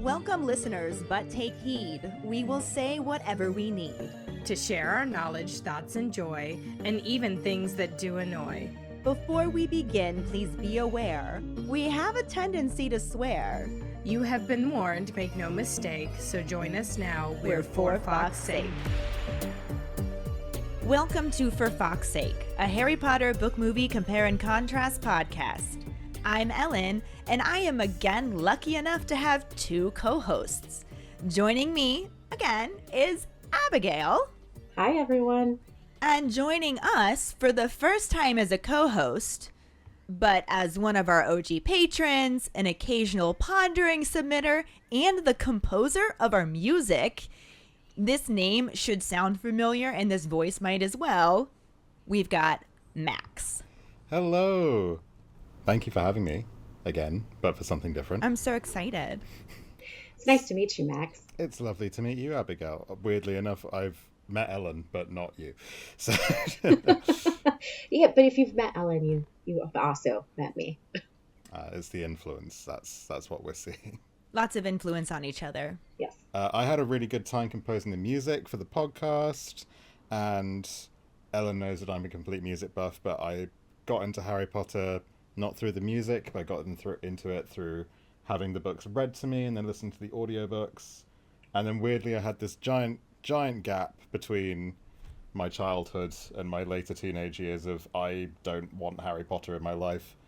Welcome, listeners, but take heed. We will say whatever we need to share our knowledge, thoughts, and joy, and even things that do annoy. Before we begin, please be aware, we have a tendency to swear. You have been warned, make no mistake, so join us now. We're for Fawkes' sake. Welcome to For Fawkes' Sake, a Harry Potter book movie compare and contrast podcast. I'm Ellen, and I am again lucky enough to have two co-hosts. Joining me, again, is Abigail. Hi, everyone. And joining us for the first time as a co-host, but as one of our OG patrons, an occasional pondering submitter, and the composer of our music, this name should sound familiar and this voice might as well. We've got Max. Hello. Thank you for having me again, but for something different. I'm so excited. It's nice to meet you, Max. It's lovely to meet you, Abigail. Weirdly enough, I've met Ellen, but not you. So Yeah, but if you've met Ellen, you have also met me. It's the influence. That's what we're seeing. Lots of influence on each other. Yes. I had a really good time composing the music for the podcast, and Ellen knows that I'm a complete music buff, but I got into Harry Potter not through the music, but I got into it through having the books read to me and then listening to the audiobooks. And then weirdly I had this giant gap between my childhood and my later teenage years of I don't want Harry Potter in my life.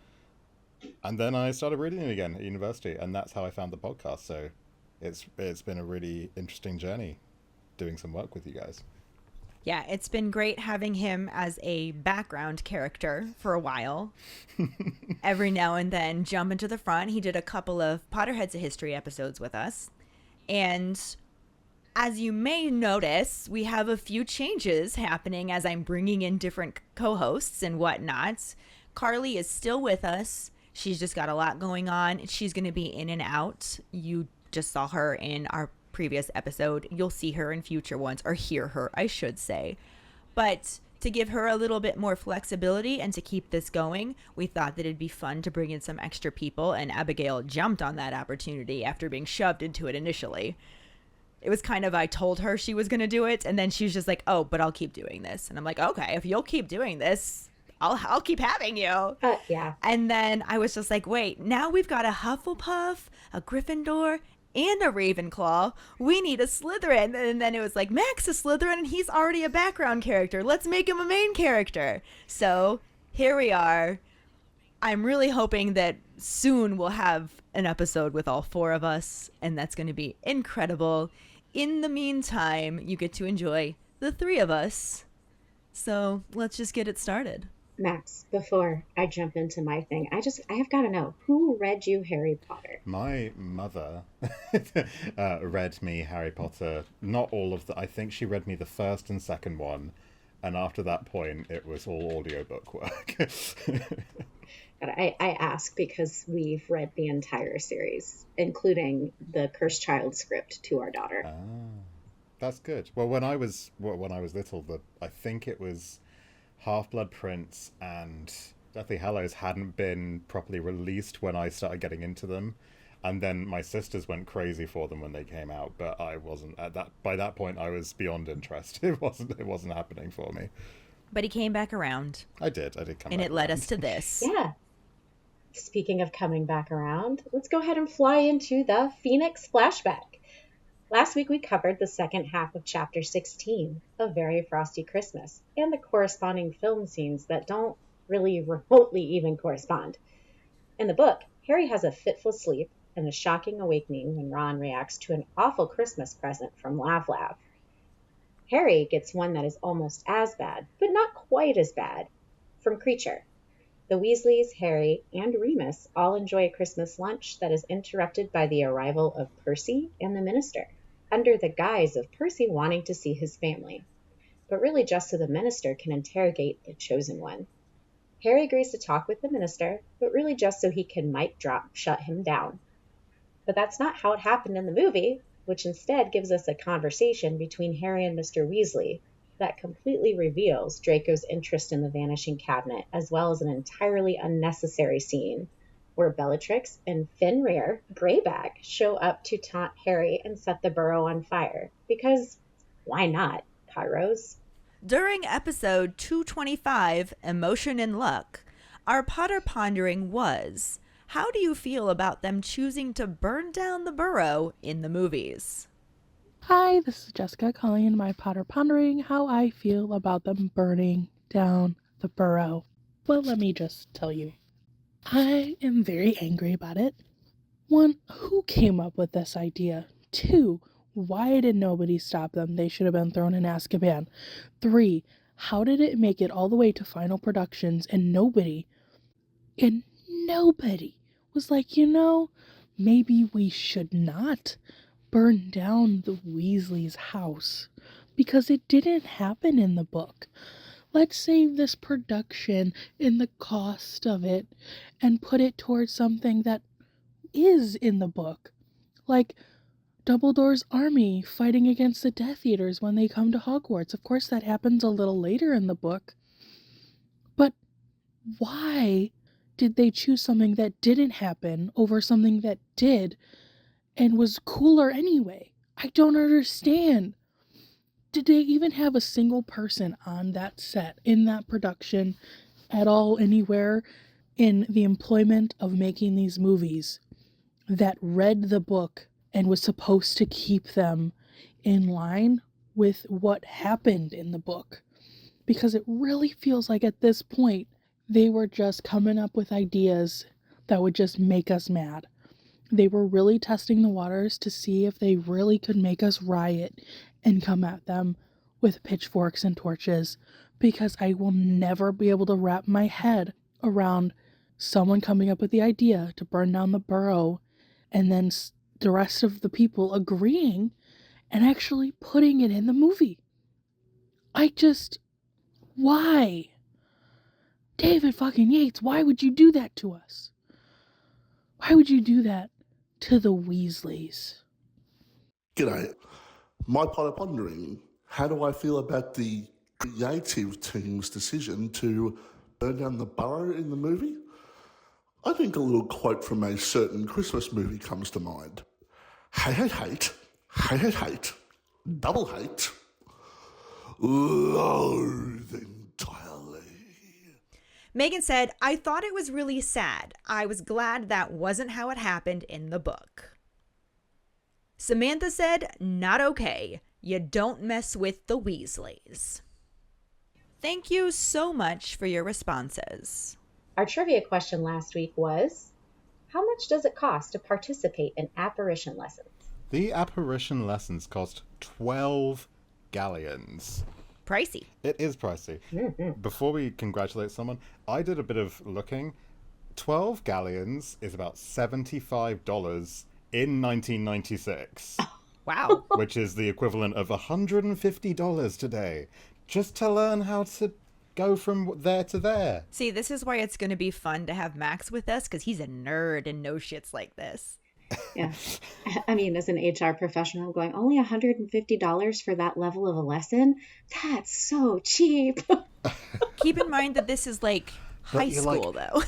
And then I started reading it again at university, and that's how I found the podcast. So it's been a really interesting journey doing some work with you guys. Yeah, it's been great having him as a background character for a while. Every now and then jump into the front. He did a couple of Potterheads of History episodes with us. And as you may notice, we have a few changes happening as I'm bringing in different co-hosts and whatnot. Carly is still with us. She's just got a lot going on. She's going to be in and out. You just saw her in our previous episode. You'll see her in future ones, or hear her, I should say. But to give her a little bit more flexibility and to keep this going, we thought that it'd be fun to bring in some extra people, and Abigail jumped on that opportunity after being shoved into it initially. It was kind of, I told her she was going to do it, and then she was just like, oh, but I'll keep doing this. And I'm like, okay, if you'll keep doing this, I'll keep having you. Yeah. And then I was just like, wait, now we've got a Hufflepuff, a Gryffindor, and a Ravenclaw. We need a Slytherin. And then it was like, Max is Slytherin and he's already a background character. Let's make him a main character. So here we are. I'm really hoping that soon we'll have an episode with all four of us, and that's going to be incredible. In the meantime, you get to enjoy the three of us. So let's just get it started. Max, before I jump into my thing, I have got to know, who read you Harry Potter? My mother read me Harry Potter, not all of the, I think she read me the first and second one, and after that point it was all audiobook work. I ask because we've read the entire series, including the Cursed Child script to our daughter. That's good. Well, when I was little, I think it was Half-Blood Prince and Deathly Hallows hadn't been properly released when I started getting into them, and then my sisters went crazy for them when they came out, but I wasn't by that point. I was beyond interest. It wasn't happening for me. But he came back around. I did come back and it led around. us to this. Yeah. Speaking of coming back around, let's go ahead and fly into the Phoenix flashback. Last week we covered the second half of Chapter 16, A Very Frosty Christmas, and the corresponding film scenes that don't really remotely even correspond. In the book, Harry has a fitful sleep and a shocking awakening when Ron reacts to an awful Christmas present from Lav Lav. Harry gets one that is almost as bad, but not quite as bad, from Creature. The Weasleys, Harry, and Remus all enjoy a Christmas lunch that is interrupted by the arrival of Percy and the Minister, under the guise of Percy wanting to see his family, but really just so the Minister can interrogate the Chosen One. Harry agrees to talk with the Minister, but really just so he can mic drop shut him down. But that's not how it happened in the movie, which instead gives us a conversation between Harry and Mr. Weasley that completely reveals Draco's interest in the Vanishing Cabinet, as well as an entirely unnecessary scene where Bellatrix and Fenrir Greyback show up to taunt Harry and set the burrow on fire. Because why not, Kairos? During episode 225, Emotion and Luck, our Potter pondering was, how do you feel about them choosing to burn down the burrow in the movies? Hi, this is Jessica calling in my Potter pondering how I feel about them burning down the burrow. Well, let me just tell you. I am very angry about it. 1, who came up with this idea? 2, why did nobody stop them? They should have been thrown in Azkaban. 3, how did it make it all the way to final productions and nobody was like, maybe we should not burn down the Weasleys' house because it didn't happen in the book. Let's save this production and the cost of it and put it towards something that is in the book. Like Dumbledore's army fighting against the Death Eaters when they come to Hogwarts. Of course, that happens a little later in the book. But why did they choose something that didn't happen over something that did and was cooler anyway? I don't understand. Did they even have a single person on that set, in that production, at all, anywhere, in the employment of making these movies, that read the book and was supposed to keep them in line with what happened in the book? Because it really feels like at this point, they were just coming up with ideas that would just make us mad. They were really testing the waters to see if they really could make us riot and come at them with pitchforks and torches, because I will never be able to wrap my head around someone coming up with the idea to burn down the burrow and then the rest of the people agreeing and actually putting it in the movie. Why? David fucking Yates, why would you do that to us? Why would you do that to the Weasleys? G'day. My Potter pondering. How do I feel about the creative team's decision to burn down the burrow in the movie? I think a little quote from a certain Christmas movie comes to mind. Hate, hate, hate. Hate, hate, hate. Double hate. Loathe entirely. Megan said, I thought it was really sad. I was glad that wasn't how it happened in the book. Samantha said, not okay. You don't mess with the Weasleys. Thank you so much for your responses. Our trivia question last week was, how much does it cost to participate in apparition lessons? The apparition lessons cost 12 galleons. Pricey. It is pricey. Before we congratulate someone, I did a bit of looking. 12 galleons is about $75 in 1996. Wow. Which is the equivalent of $150 today. Just to learn how to go from there to there. See, this is why it's going to be fun to have Max with us, because he's a nerd and knows shits like this. Yeah. I mean, as an HR professional, going, only $150 for that level of a lesson? That's so cheap. Keep in mind that this is like high school, though.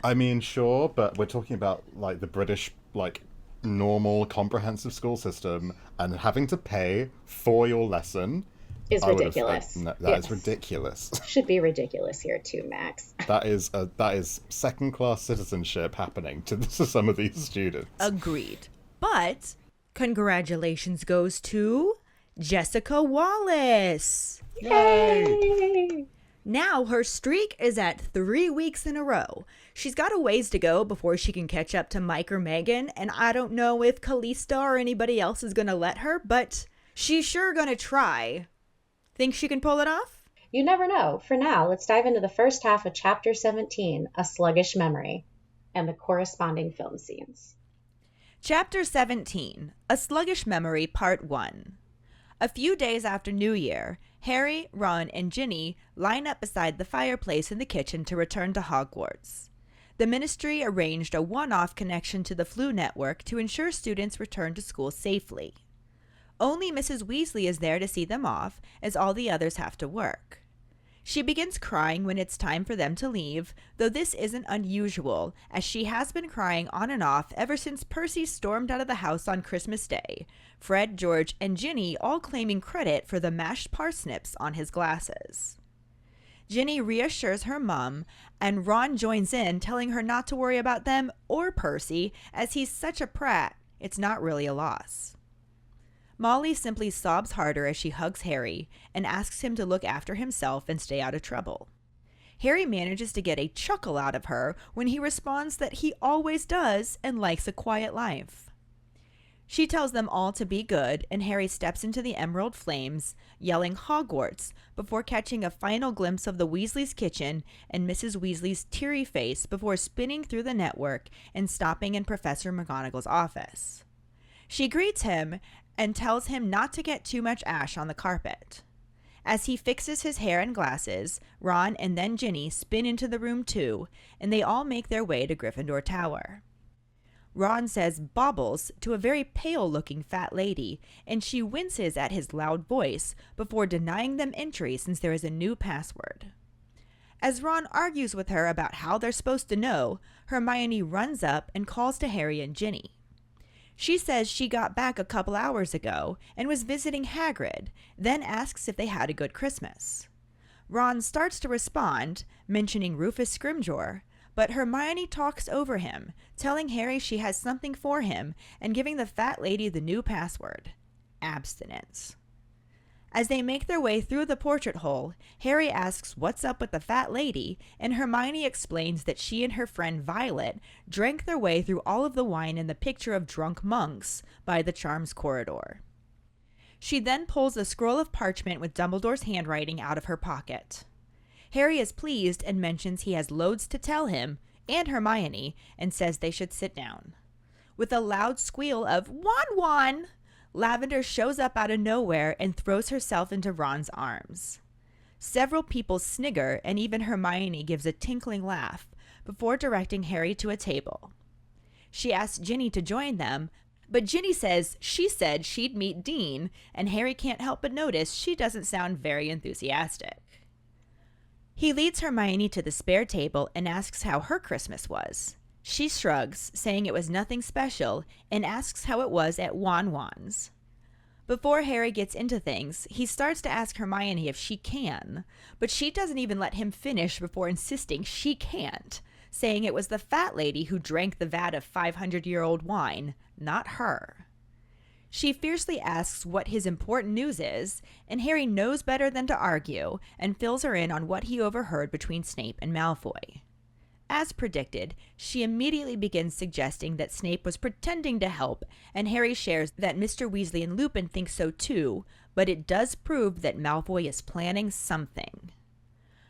I mean, sure, but we're talking about like the British, like, normal comprehensive school system, and having to pay for your lesson is ridiculous. That is ridiculous. Should be ridiculous here too, Max. That is second-class citizenship happening to some of these students. Agreed. But congratulations goes to Jessica Wallace. Yay! Now her streak is at 3 weeks in a row. She's got a ways to go before she can catch up to Mike or Megan, and I don't know if Callista or anybody else is going to let her, but she's sure going to try. Think she can pull it off? You never know. For now, let's dive into the first half of Chapter 17, A Sluggish Memory, and the corresponding film scenes. Chapter 17, A Sluggish Memory, Part 1. A few days after New Year, Harry, Ron, and Ginny line up beside the fireplace in the kitchen to return to Hogwarts. The Ministry arranged a one-off connection to the flu network to ensure students return to school safely. Only Mrs. Weasley is there to see them off, as all the others have to work. She begins crying when it's time for them to leave, though this isn't unusual, as she has been crying on and off ever since Percy stormed out of the house on Christmas Day, Fred, George, and Ginny all claiming credit for the mashed parsnips on his glasses. Ginny reassures her mom, and Ron joins in, telling her not to worry about them or Percy, as he's such a prat, it's not really a loss. Molly simply sobs harder as she hugs Harry and asks him to look after himself and stay out of trouble. Harry manages to get a chuckle out of her when he responds that he always does and likes a quiet life. She tells them all to be good, and Harry steps into the emerald flames, yelling Hogwarts, before catching a final glimpse of the Weasleys' kitchen and Mrs. Weasley's teary face before spinning through the network and stopping in Professor McGonagall's office. She greets him and tells him not to get too much ash on the carpet. As he fixes his hair and glasses, Ron and then Ginny spin into the room too, and they all make their way to Gryffindor Tower. Ron says "baubles" to a very pale-looking fat lady, and she winces at his loud voice before denying them entry since there is a new password. As Ron argues with her about how they're supposed to know, Hermione runs up and calls to Harry and Ginny. She says she got back a couple hours ago and was visiting Hagrid, then asks if they had a good Christmas. Ron starts to respond, mentioning Rufus Scrimgeour, but Hermione talks over him, telling Harry she has something for him and giving the fat lady the new password: abstinence. As they make their way through the portrait hole, Harry asks what's up with the fat lady, and Hermione explains that she and her friend Violet drank their way through all of the wine in the picture of drunk monks by the Charms corridor. She then pulls a scroll of parchment with Dumbledore's handwriting out of her pocket. Harry is pleased and mentions he has loads to tell him and Hermione, and says they should sit down. With a loud squeal of "Wan Wan!" Lavender shows up out of nowhere and throws herself into Ron's arms. Several people snigger, and even Hermione gives a tinkling laugh before directing Harry to a table. She asks Ginny to join them, but Ginny says she said she'd meet Dean, and Harry can't help but notice she doesn't sound very enthusiastic. He leads Hermione to the spare table and asks how her Christmas was. She shrugs, saying it was nothing special, and asks how it was at Wan Wan's. Before Harry gets into things, he starts to ask Hermione if she can, but she doesn't even let him finish before insisting she can't, saying it was the fat lady who drank the vat of 500-year-old wine, not her. She fiercely asks what his important news is, and Harry knows better than to argue and fills her in on what he overheard between Snape and Malfoy. As predicted, she immediately begins suggesting that Snape was pretending to help, and Harry shares that Mr. Weasley and Lupin think so too, but it does prove that Malfoy is planning something.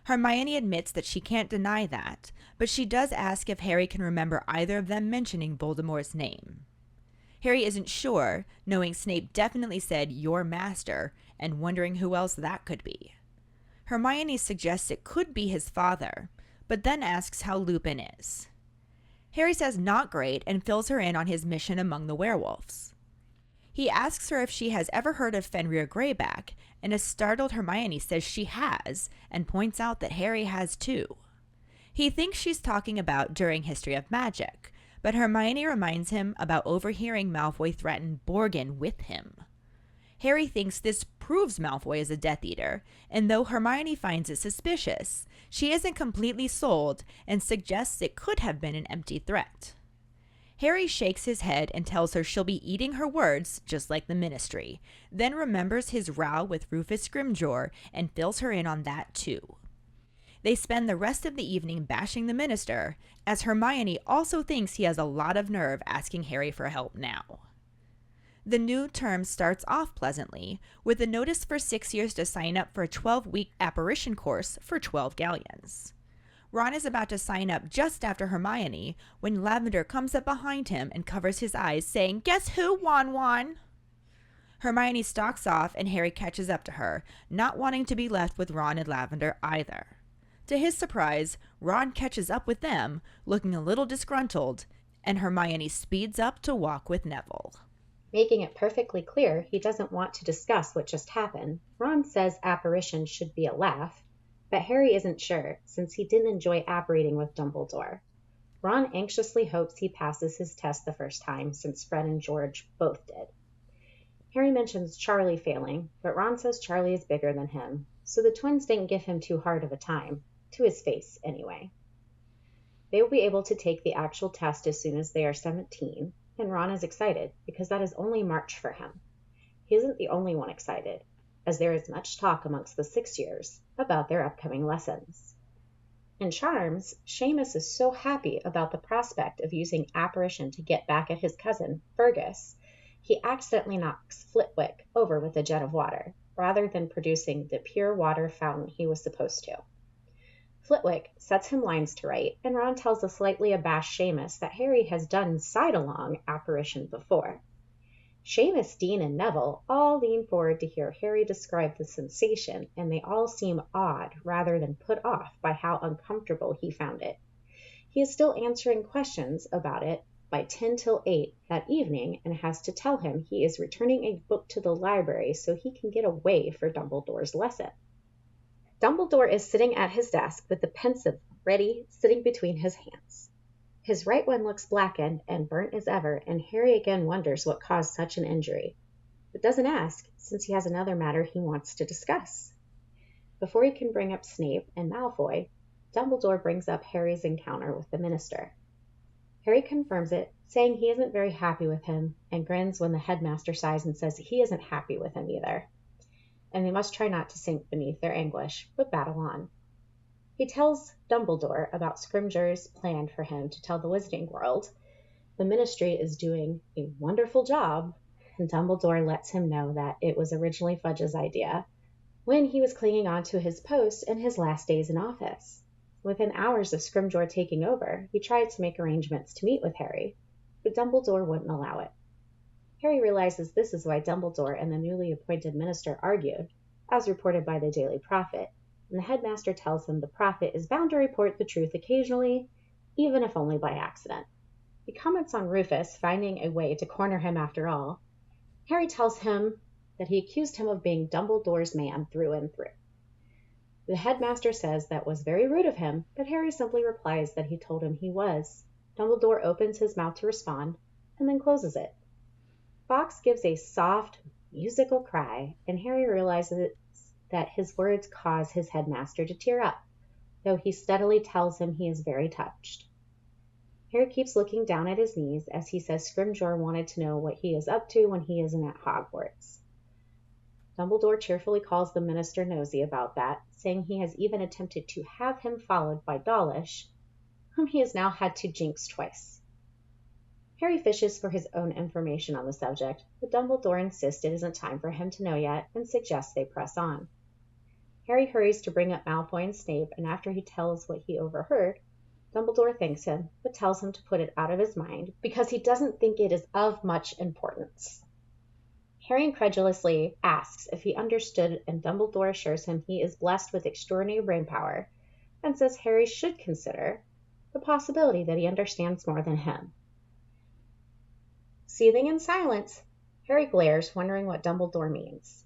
Hermione admits that she can't deny that, but she does ask if Harry can remember either of them mentioning Voldemort's name. Harry isn't sure, knowing Snape definitely said "your master," and wondering who else that could be. Hermione suggests it could be his father, but then asks how Lupin is. Harry says not great and fills her in on his mission among the werewolves. He asks her if she has ever heard of Fenrir Greyback, and a startled Hermione says she has, and points out that Harry has too. He thinks she's talking about during History of Magic, but Hermione reminds him about overhearing Malfoy threaten Borgin with him. Harry thinks this proves Malfoy is a Death Eater, and though Hermione finds it suspicious, she isn't completely sold and suggests it could have been an empty threat. Harry shakes his head and tells her she'll be eating her words just like the Ministry, then remembers his row with Rufus Scrimgeour and fills her in on that too. They spend the rest of the evening bashing the Minister, as Hermione also thinks he has a lot of nerve asking Harry for help now. The new term starts off pleasantly, with a notice for 6 years to sign up for a 12-week apparition course for 12 galleons. Ron is about to sign up just after Hermione, when Lavender comes up behind him and covers his eyes, saying, "Guess who, Wan Wan?" Hermione stalks off and Harry catches up to her, not wanting to be left with Ron and Lavender either. To his surprise, Ron catches up with them, looking a little disgruntled, and Hermione speeds up to walk with Neville. Making it perfectly clear he doesn't want to discuss what just happened, Ron says apparition should be a laugh, But Harry isn't sure, since he didn't enjoy apparating with Dumbledore. Ron anxiously hopes he passes his test the first time, since Fred and George both did. Harry mentions Charlie failing, but Ron says Charlie is bigger than him, so the twins didn't give him too hard of a time, to his face anyway. They will be able to take the actual test as soon as they are 17, and Ron is excited because that is only March for him. He isn't the only one excited, as there is much talk amongst the 6-years about their upcoming lessons. In Charms, Seamus is so happy about the prospect of using apparition to get back at his cousin, Fergus, he accidentally knocks Flitwick over with a jet of water, rather than producing the pure water fountain he was supposed to. Flitwick sets him lines to write, and Ron tells a slightly abashed Seamus that Harry has done side-along apparition before. Seamus, Dean, and Neville all lean forward to hear Harry describe the sensation, and they all seem awed rather than put off by how uncomfortable he found it. He is still answering questions about it by 10 till 8 that evening and has to tell him he is returning a book to the library so he can get away for Dumbledore's lesson. Dumbledore is sitting at his desk with the pensive ready sitting between his hands. His right one looks blackened and burnt as ever, and Harry again wonders what caused such an injury, but doesn't ask since he has another matter he wants to discuss. Before he can bring up Snape and Malfoy, Dumbledore brings up Harry's encounter with the minister. Harry confirms it, saying he isn't very happy with him, and grins when the headmaster sighs and says he isn't happy with him either, and they must try not to sink beneath their anguish, but battle on. He tells Dumbledore about Scrimgeour's plan for him to tell the Wizarding World. The Ministry is doing a wonderful job, and Dumbledore lets him know that it was originally Fudge's idea when he was clinging on to his post in his last days in office. Within hours of Scrimgeour taking over, he tried to make arrangements to meet with Harry, but Dumbledore wouldn't allow it. Harry realizes this is why Dumbledore and the newly appointed minister argued, as reported by the Daily Prophet, and the headmaster tells him the prophet is bound to report the truth occasionally, even if only by accident. He comments on Rufus finding a way to corner him after all. Harry tells him that he accused him of being Dumbledore's man through and through. The headmaster says that was very rude of him, but Harry simply replies that he told him he was. Dumbledore opens his mouth to respond, and then closes it. Fawkes gives a soft, musical cry, and Harry realizes that his words cause his headmaster to tear up, though he steadily tells him he is very touched. Harry keeps looking down at his knees as he says Scrimgeour wanted to know what he is up to when he isn't at Hogwarts. Dumbledore cheerfully calls the minister nosy about that, saying he has even attempted to have him followed by Dawlish, whom he has now had to jinx twice. Harry fishes for his own information on the subject, but Dumbledore insists it isn't time for him to know yet and suggests they press on. Harry hurries to bring up Malfoy and Snape, and after he tells what he overheard, Dumbledore thanks him, but tells him to put it out of his mind because he doesn't think it is of much importance. Harry incredulously asks if he understood, and Dumbledore assures him he is blessed with extraordinary brain power, and says Harry should consider the possibility that he understands more than him. Seething in silence, Harry glares, wondering what Dumbledore means.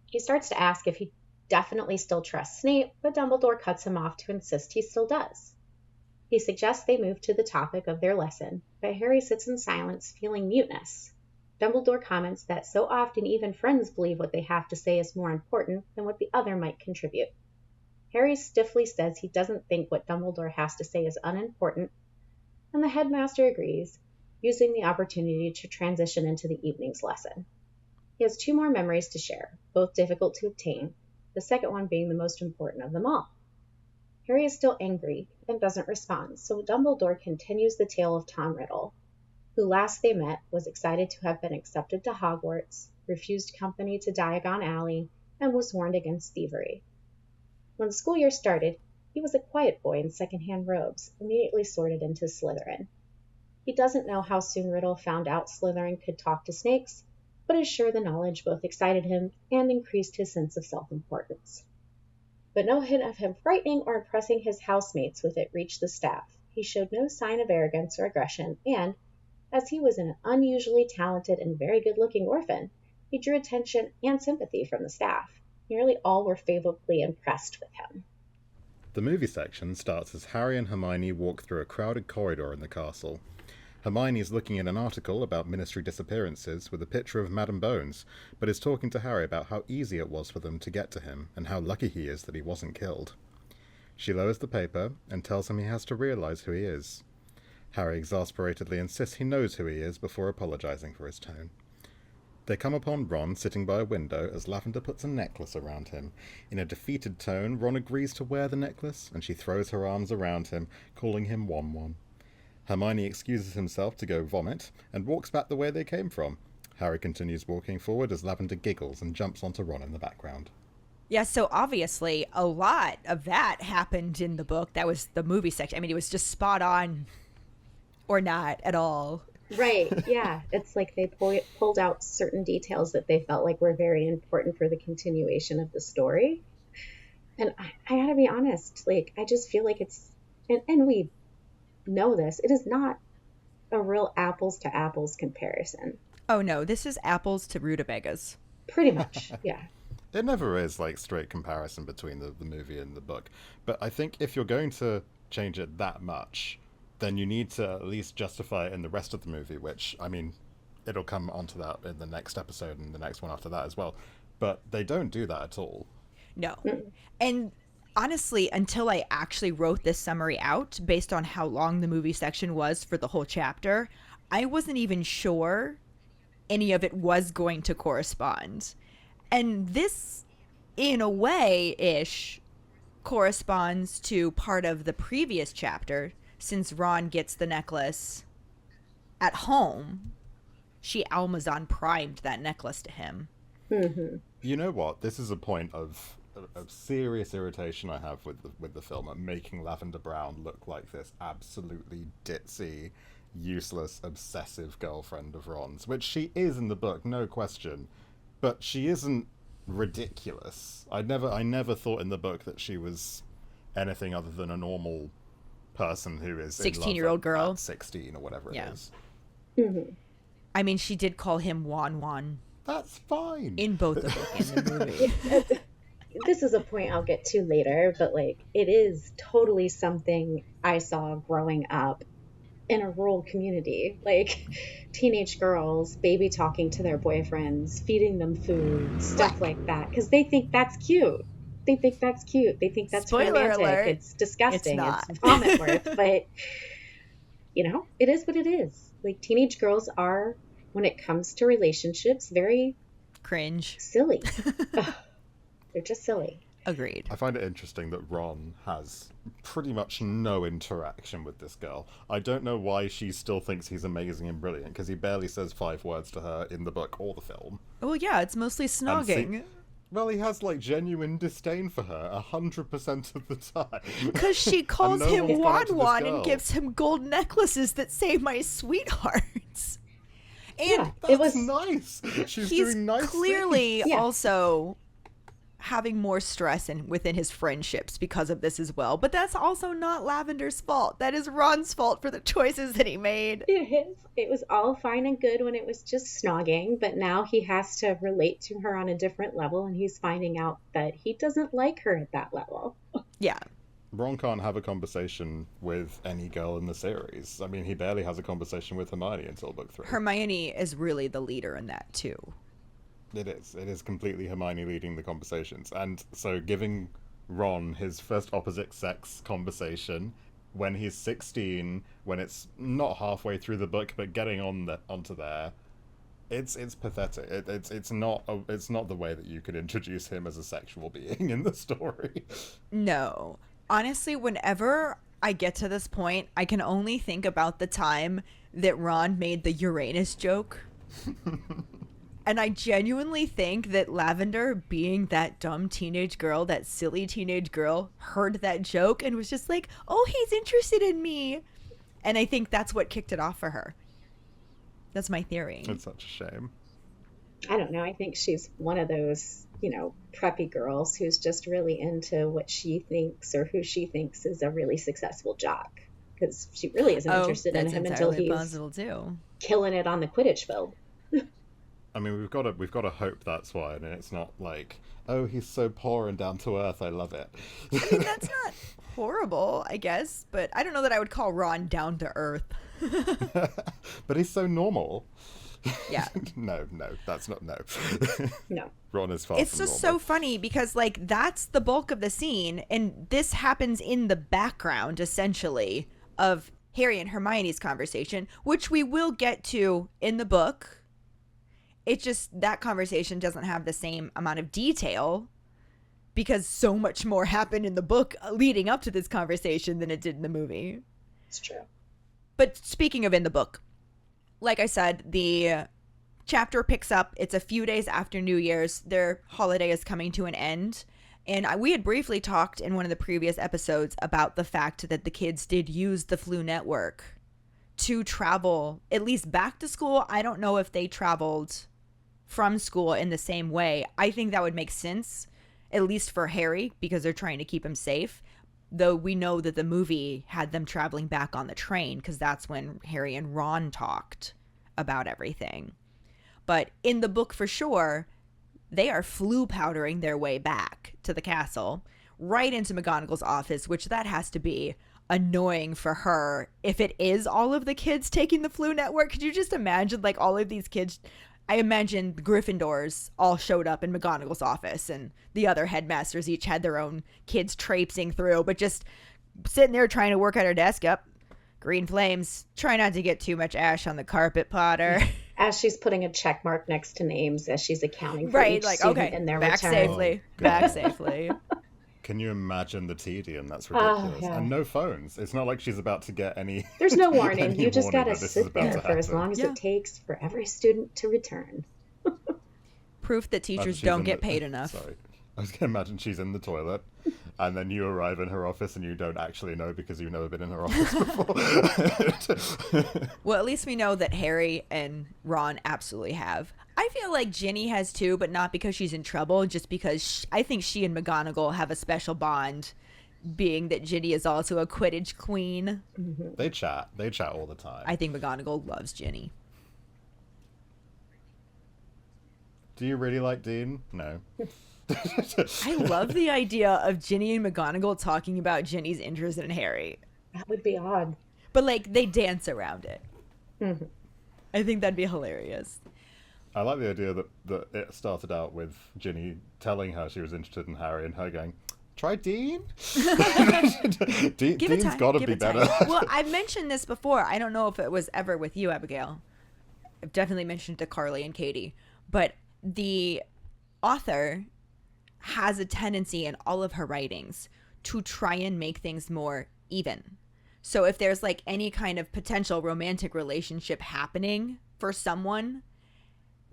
He starts to ask if he definitely still trusts Snape, but Dumbledore cuts him off to insist he still does. He suggests they move to the topic of their lesson, but Harry sits in silence, feeling mutinous. Dumbledore comments that so often even friends believe what they have to say is more important than what the other might contribute. Harry stiffly says he doesn't think what Dumbledore has to say is unimportant, and the headmaster agrees, using the opportunity to transition into the evening's lesson. He has 2 more memories to share, both difficult to obtain, the second one being the most important of them all. Harry is still angry and doesn't respond, so Dumbledore continues the tale of Tom Riddle, who last they met was excited to have been accepted to Hogwarts, refused company to Diagon Alley, and was warned against thievery. When the school year started, he was a quiet boy in second-hand robes, immediately sorted into Slytherin. He doesn't know how soon Riddle found out Slytherin could talk to snakes, but is sure the knowledge both excited him and increased his sense of self-importance. But no hint of him frightening or impressing his housemates with it reached the staff. He showed no sign of arrogance or aggression, and, as he was an unusually talented and very good-looking orphan, he drew attention and sympathy from the staff. Nearly all were favorably impressed with him. The movie section starts as Harry and Hermione walk through a crowded corridor in the castle. Hermione is looking at an article about ministry disappearances with a picture of Madame Bones, but is talking to Harry about how easy it was for them to get to him and how lucky he is that he wasn't killed. She lowers the paper and tells him he has to realise who he is. Harry exasperatedly insists he knows who he is before apologising for his tone. They come upon Ron sitting by a window as Lavender puts a necklace around him. In a defeated tone, Ron agrees to wear the necklace, and she throws her arms around him, calling him Won-Won. Hermione excuses himself to go vomit, and walks back the way they came from. Harry continues walking forward as Lavender giggles and jumps onto Ron in the background. Yeah, so obviously a lot of that happened in the book. That was the movie section. I mean, it was just spot on or not at all. Right, yeah. It's like they pulled out certain details that they felt like were very important for the continuation of the story. And I gotta be honest, like, I just feel like it's, and we know this, it is not a real apples to apples comparison. Oh no, this is apples to rutabagas. Pretty much, yeah. It never is, like, straight comparison between the movie and the book. But I think if you're going to change it that much, then you need to at least justify it in the rest of the movie, which, I mean, it'll come onto that in the next episode and the next one after that as well. But they don't do that at all. No. And honestly, until I actually wrote this summary out, based on how long the movie section was for the whole chapter, I wasn't even sure any of it was going to correspond. And this, in a way-ish, corresponds to part of the previous chapter. Since Ron gets the necklace at home, she Almazan primed that necklace to him. Mm-hmm. You know what? This is a point of serious irritation I have with the film at making Lavender Brown look like this absolutely ditzy, useless, obsessive girlfriend of Ron's, which she is in the book, no question, but she isn't ridiculous. I never thought in the book that she was anything other than a normal person who is 16-year-old girl at 16 or whatever it is. Mm-hmm. I mean, she did call him Won-Won. That's fine. In both the book and the movie. This is a point I'll get to later, but like, it is totally something I saw growing up in a rural community. Like, teenage girls baby talking to their boyfriends, feeding them food, stuff like that, because they think that's cute. They think that's cute. They think that's Spoiler romantic. alert. It's disgusting. It's not. It's vomit worth. But, you know, it is what it is. Like, teenage girls are, when it comes to relationships, very Cringe. silly. Ugh, they're just silly. Agreed. I find it interesting that Ron has pretty much no interaction with this girl. I don't know why she still thinks he's amazing and brilliant, because he barely says 5 words to her in the book or the film. Well, yeah, it's mostly snogging. Well, he has, like, genuine disdain for her 100% of the time. Because she calls no him one's gone up to this Won-Won and girl. gives him gold necklaces that say my sweethearts. And Yeah, That's it was nice. She's he's doing nice clearly things. Yeah. also having more stress within his friendships because of this as well. But that's also not Lavender's fault. That is Ron's fault for the choices that he made. It is. It was all fine and good when it was just snogging, but now he has to relate to her on a different level, and he's finding out that he doesn't like her at that level. Yeah. Ron can't have a conversation with any girl in the series. I mean, he barely has a conversation with Hermione until book 3. Hermione is really the leader in that too. It is. It is completely Hermione leading the conversations. And so giving Ron his first opposite sex conversation when he's 16, when it's not halfway through the book, but getting onto there, it's pathetic. It's not the way that you could introduce him as a sexual being in the story. No. Honestly, whenever I get to this point, I can only think about the time that Ron made the Uranus joke. And I genuinely think that Lavender, being that dumb teenage girl, that silly teenage girl, heard that joke and was just like, oh, he's interested in me. And I think that's what kicked it off for her. That's my theory. It's such a shame. I don't know. I think she's one of those, preppy girls who's just really into what she thinks or who she thinks is a really successful jock. Because she really isn't interested in him until he's possible too. killing it on the Quidditch field. I mean, we've got to hope that's why, and it's not like, oh, he's so poor and down to earth. I love it. I mean, that's not horrible, I guess, but I don't know that I would call Ron down to earth. But he's so normal. Yeah. No, that's not no. No. Ron is far It's from just normal. so funny because, like, that's the bulk of the scene, and this happens in the background, essentially, of Harry and Hermione's conversation, which we will get to in the book. It's just that conversation doesn't have the same amount of detail because so much more happened in the book leading up to this conversation than it did in the movie. It's true. But speaking of in the book, like I said, the chapter picks up. It's a few days after New Year's. Their holiday is coming to an end. And we had briefly talked in one of the previous episodes about the fact that the kids did use the Flu Network to travel, at least back to school. I don't know if they traveled from school in the same way. I think that would make sense, at least for Harry, because they're trying to keep him safe. Though we know that the movie had them traveling back on the train because that's when Harry and Ron talked about everything. But in the book, for sure, they are flu powdering their way back to the castle, right into McGonagall's office, which that has to be annoying for her if it is all of the kids taking the Flu Network. Could you just imagine, like, all of these kids? I imagine the Gryffindors all showed up in McGonagall's office and the other headmasters each had their own kids traipsing through, but just sitting there trying to work at her desk. Up, green flames. Try not to get too much ash on the carpet, Potter. As she's putting a check mark next to names as she's accounting for Right, each like, student okay, in their back return. safely, back safely. Can you imagine the tedium? That's ridiculous. yeah. And no phones. It's not like she's about to get any. There's no warning. any You just warning gotta that this is sit about there to for as happen. long as Yeah. it takes for every student to return. Proof that Imagine teachers she's don't in get the- paid enough. Sorry. I was going to imagine she's in the toilet, and then you arrive in her office and you don't actually know because you've never been in her office before. Well, at least we know that Harry and Ron absolutely have. I feel like Ginny has too, but not because she's in trouble, just because I think she and McGonagall have a special bond, being that Ginny is also a Quidditch queen. They chat all the time. I think McGonagall loves Ginny. Do you really like Dean? No. I love the idea of Ginny and McGonagall talking about Ginny's interest in Harry. That would be odd. But, like, they dance around it. Mm-hmm. I think that'd be hilarious. I like the idea that it started out with Ginny telling her she was interested in Harry and her going, try Dean? Give it Dean's time. got to Give be it time. better. Well, I've mentioned this before. I don't know if it was ever with you, Abigail. I've definitely mentioned it to Carly and Katie. But the author has a tendency in all of her writings to try and make things more even. So if there's like any kind of potential romantic relationship happening for someone,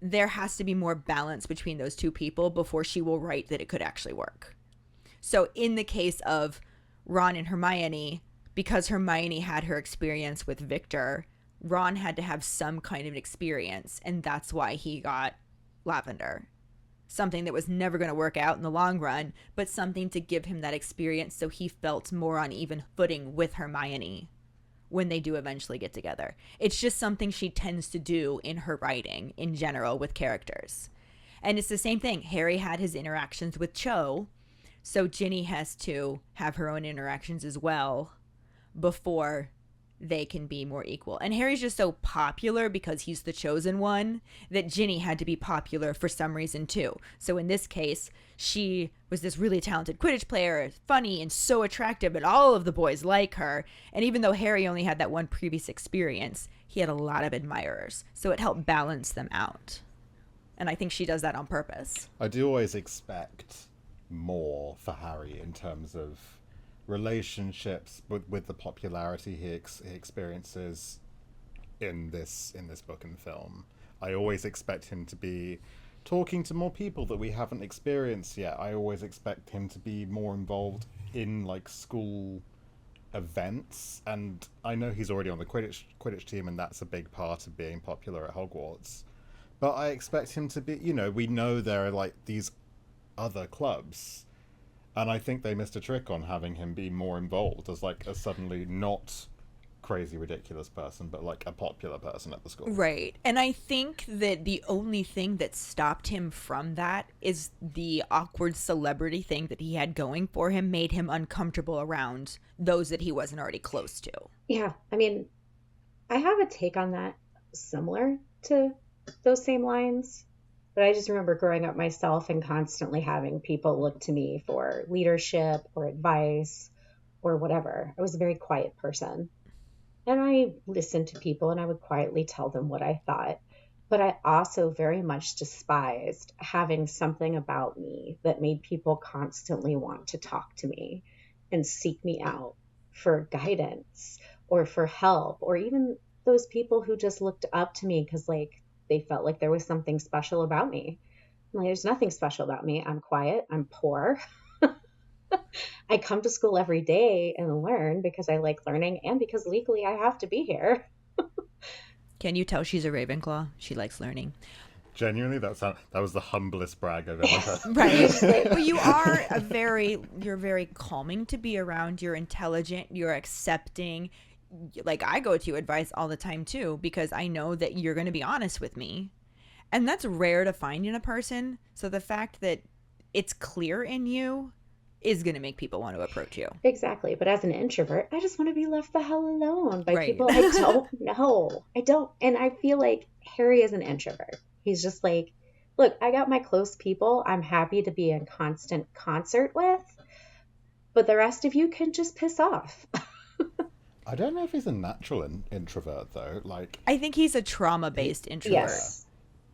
there has to be more balance between those two people before she will write that it could actually work. So in the case of Ron and Hermione, because Hermione had her experience with Victor, Ron had to have some kind of experience, and that's why he got Lavender. Something that was never going to work out in the long run, but something to give him that experience so he felt more on even footing with Hermione when they do eventually get together. It's just something she tends to do in her writing in general with characters. And it's the same thing. Harry had his interactions with Cho, so Ginny has to have her own interactions as well before they can be more equal. And Harry's just so popular because he's the chosen one that Ginny had to be popular for some reason too. So in this case, she was this really talented Quidditch player, funny and so attractive, and all of the boys like her. And even though Harry only had that one previous experience, he had a lot of admirers. So it helped balance them out. And I think she does that on purpose. I do always expect more for Harry in terms of relationships with the popularity he experiences in this book and film. I always expect him to be talking to more people that we haven't experienced yet. I always expect him to be more involved in like school events, and I know he's already on the Quidditch team, and that's a big part of being popular at Hogwarts. But I expect him to be, we know there are like these other clubs. And I think they missed a trick on having him be more involved as suddenly not crazy, ridiculous person, but like a popular person at the school. Right. And I think that the only thing that stopped him from that is the awkward celebrity thing that he had going for him made him uncomfortable around those that he wasn't already close to. Yeah, I mean, I have a take on that similar to those same lines, but I just remember growing up myself and constantly having people look to me for leadership or advice or whatever. I was a very quiet person. And I listened to people and I would quietly tell them what I thought. But I also very much despised having something about me that made people constantly want to talk to me and seek me out for guidance or for help, or even those people who just looked up to me because like they felt like there was something special about me. Like, there's nothing special about me. I'm quiet. I'm poor. I come to school every day and learn because I like learning and because legally I have to be here. Can you tell she's a Ravenclaw? She likes learning. Genuinely, that was the humblest brag I've ever heard. Right. But you're very calming to be around. You're intelligent. You're accepting. Like, I go to you advice all the time too, because I know that you're going to be honest with me. And that's rare to find in a person. So the fact that it's clear in you is going to make people want to approach you. Exactly. But as an introvert, I just want to be left the hell alone by Right. people I don't know. I don't. And I feel like Harry is an introvert. He's just like, look, I got my close people I'm happy to be in constant concert with, but the rest of you can just piss off. I don't know if he's a natural introvert though. Like, I think he's a trauma-based introvert. Yes.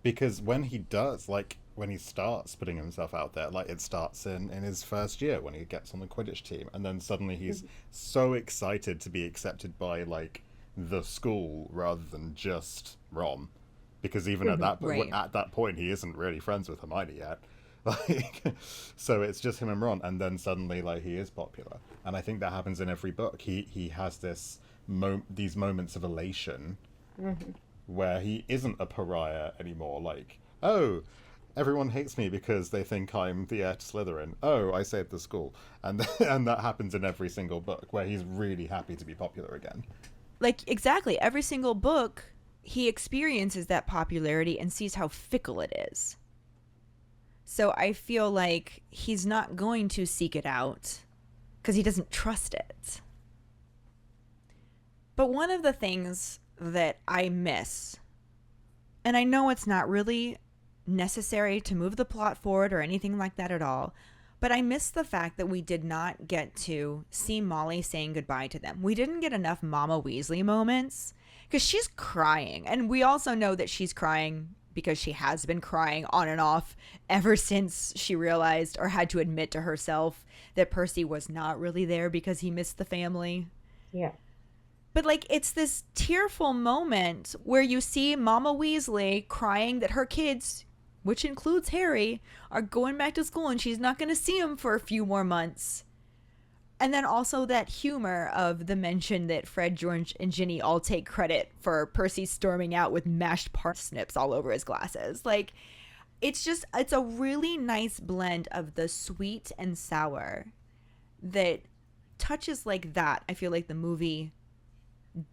because when he does, like, when he starts putting himself out there, like, it starts in his first year when he gets on the Quidditch team, and then suddenly he's so excited to be accepted by, like, the school rather than just Ron, because even at that Right. at that point he isn't really friends with Hermione yet. Like, so it's just him and Ron, and then suddenly, like, he is popular, and I think that happens in every book. He has these moments of elation where he isn't a pariah anymore. Like, oh, everyone hates me because they think I'm the heir to Slytherin. Oh, I saved the school, and and that happens in every single book where he's really happy to be popular again. Like, exactly. Every single book, he experiences that popularity and sees how fickle it is. So I feel like he's not going to seek it out because he doesn't trust it. But one of the things that I miss, and I know it's not really necessary to move the plot forward or anything like that at all, but I miss the fact that we did not get to see Molly saying goodbye to them. We didn't get enough Mama Weasley moments because she's crying. And we also know that she's crying because she has been crying on and off ever since she realized or had to admit to herself that Percy was not really there because he missed the family. Yeah. But, like, it's this tearful moment where you see Mama Weasley crying that her kids, which includes Harry, are going back to school and she's not going to see him for a few more months. And then also that humor of the mention that Fred, George, and Ginny all take credit for Percy storming out with mashed parsnips all over his glasses. Like, it's a really nice blend of the sweet and sour that touches like that. I feel like the movie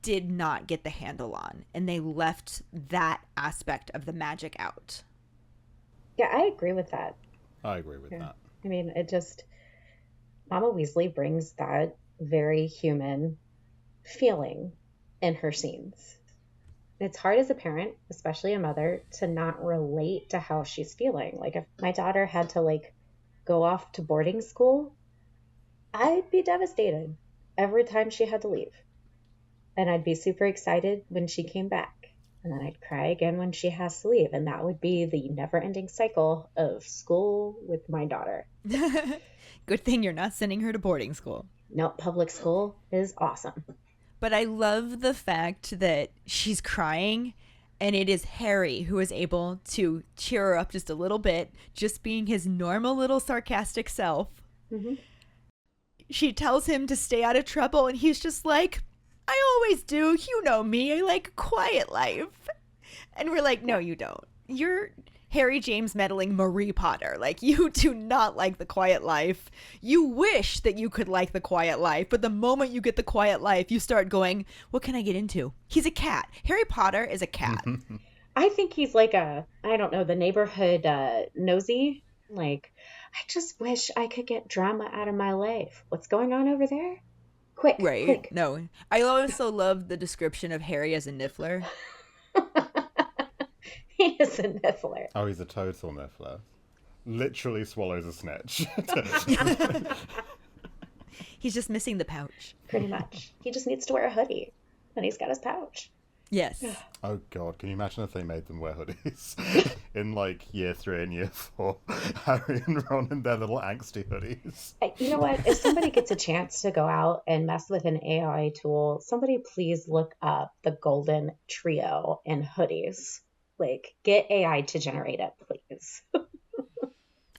did not get the handle on, and they left that aspect of the magic out. Yeah, I agree with that. I agree with that. I mean, Mama Weasley brings that very human feeling in her scenes. It's hard as a parent, especially a mother, to not relate to how she's feeling. Like, if my daughter had to, like, go off to boarding school, I'd be devastated every time she had to leave. And I'd be super excited when she came back. And then I'd cry again when she has to leave. And that would be the never-ending cycle of school with my daughter. Good thing you're not sending her to boarding school. No, public school is awesome. But I love the fact that she's crying and it is Harry who is able to cheer her up just a little bit, just being his normal little sarcastic self. Mm-hmm. She tells him to stay out of trouble and he's just like, I always do. You know me. I like a quiet life. And we're like, no, you don't. Harry James meddling Marie Potter. Like, you do not like the quiet life. You wish that you could like the quiet life, but the moment you get the quiet life, you start going, what can I get into? He's a cat. Harry Potter is a cat. I think he's like I don't know, the neighborhood nosy. Like, I just wish I could get drama out of my life. What's going on over there? Quick, Right. quick. No. I also love the description of Harry as a niffler. He is a niffler. Oh, he's a total niffler. Literally swallows a snitch. He's just missing the pouch. Pretty much. He just needs to wear a hoodie. And he's got his pouch. Yes. Oh god, can you imagine if they made them wear hoodies? In like year 3 and year 4, Harry and Ron in their little angsty hoodies. You know what? If somebody gets a chance to go out and mess with an AI tool, somebody please look up the golden trio in hoodies. Like, get AI to generate it, please.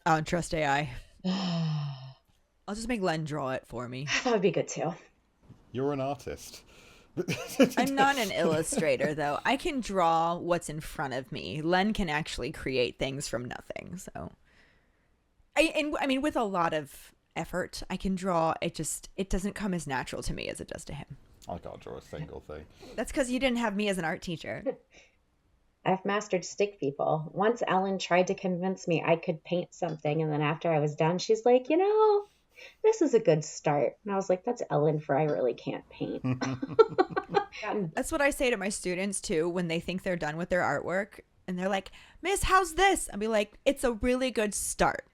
I don't trust AI. I'll just make Len draw it for me. That would be good too. You're an artist. I'm not an illustrator, though. I can draw what's in front of me. Len can actually create things from nothing. So, I mean, with a lot of effort, I can draw. It doesn't come as natural to me as it does to him. I can't draw a single thing. That's because you didn't have me as an art teacher. I've mastered stick people. Once Ellen tried to convince me I could paint something, and then after I was done, she's like, this is a good start. And I was like, that's Ellen for I really can't paint. That's what I say to my students, too, when they think they're done with their artwork. And they're like, Miss, how's this? I'll be like, it's a really good start.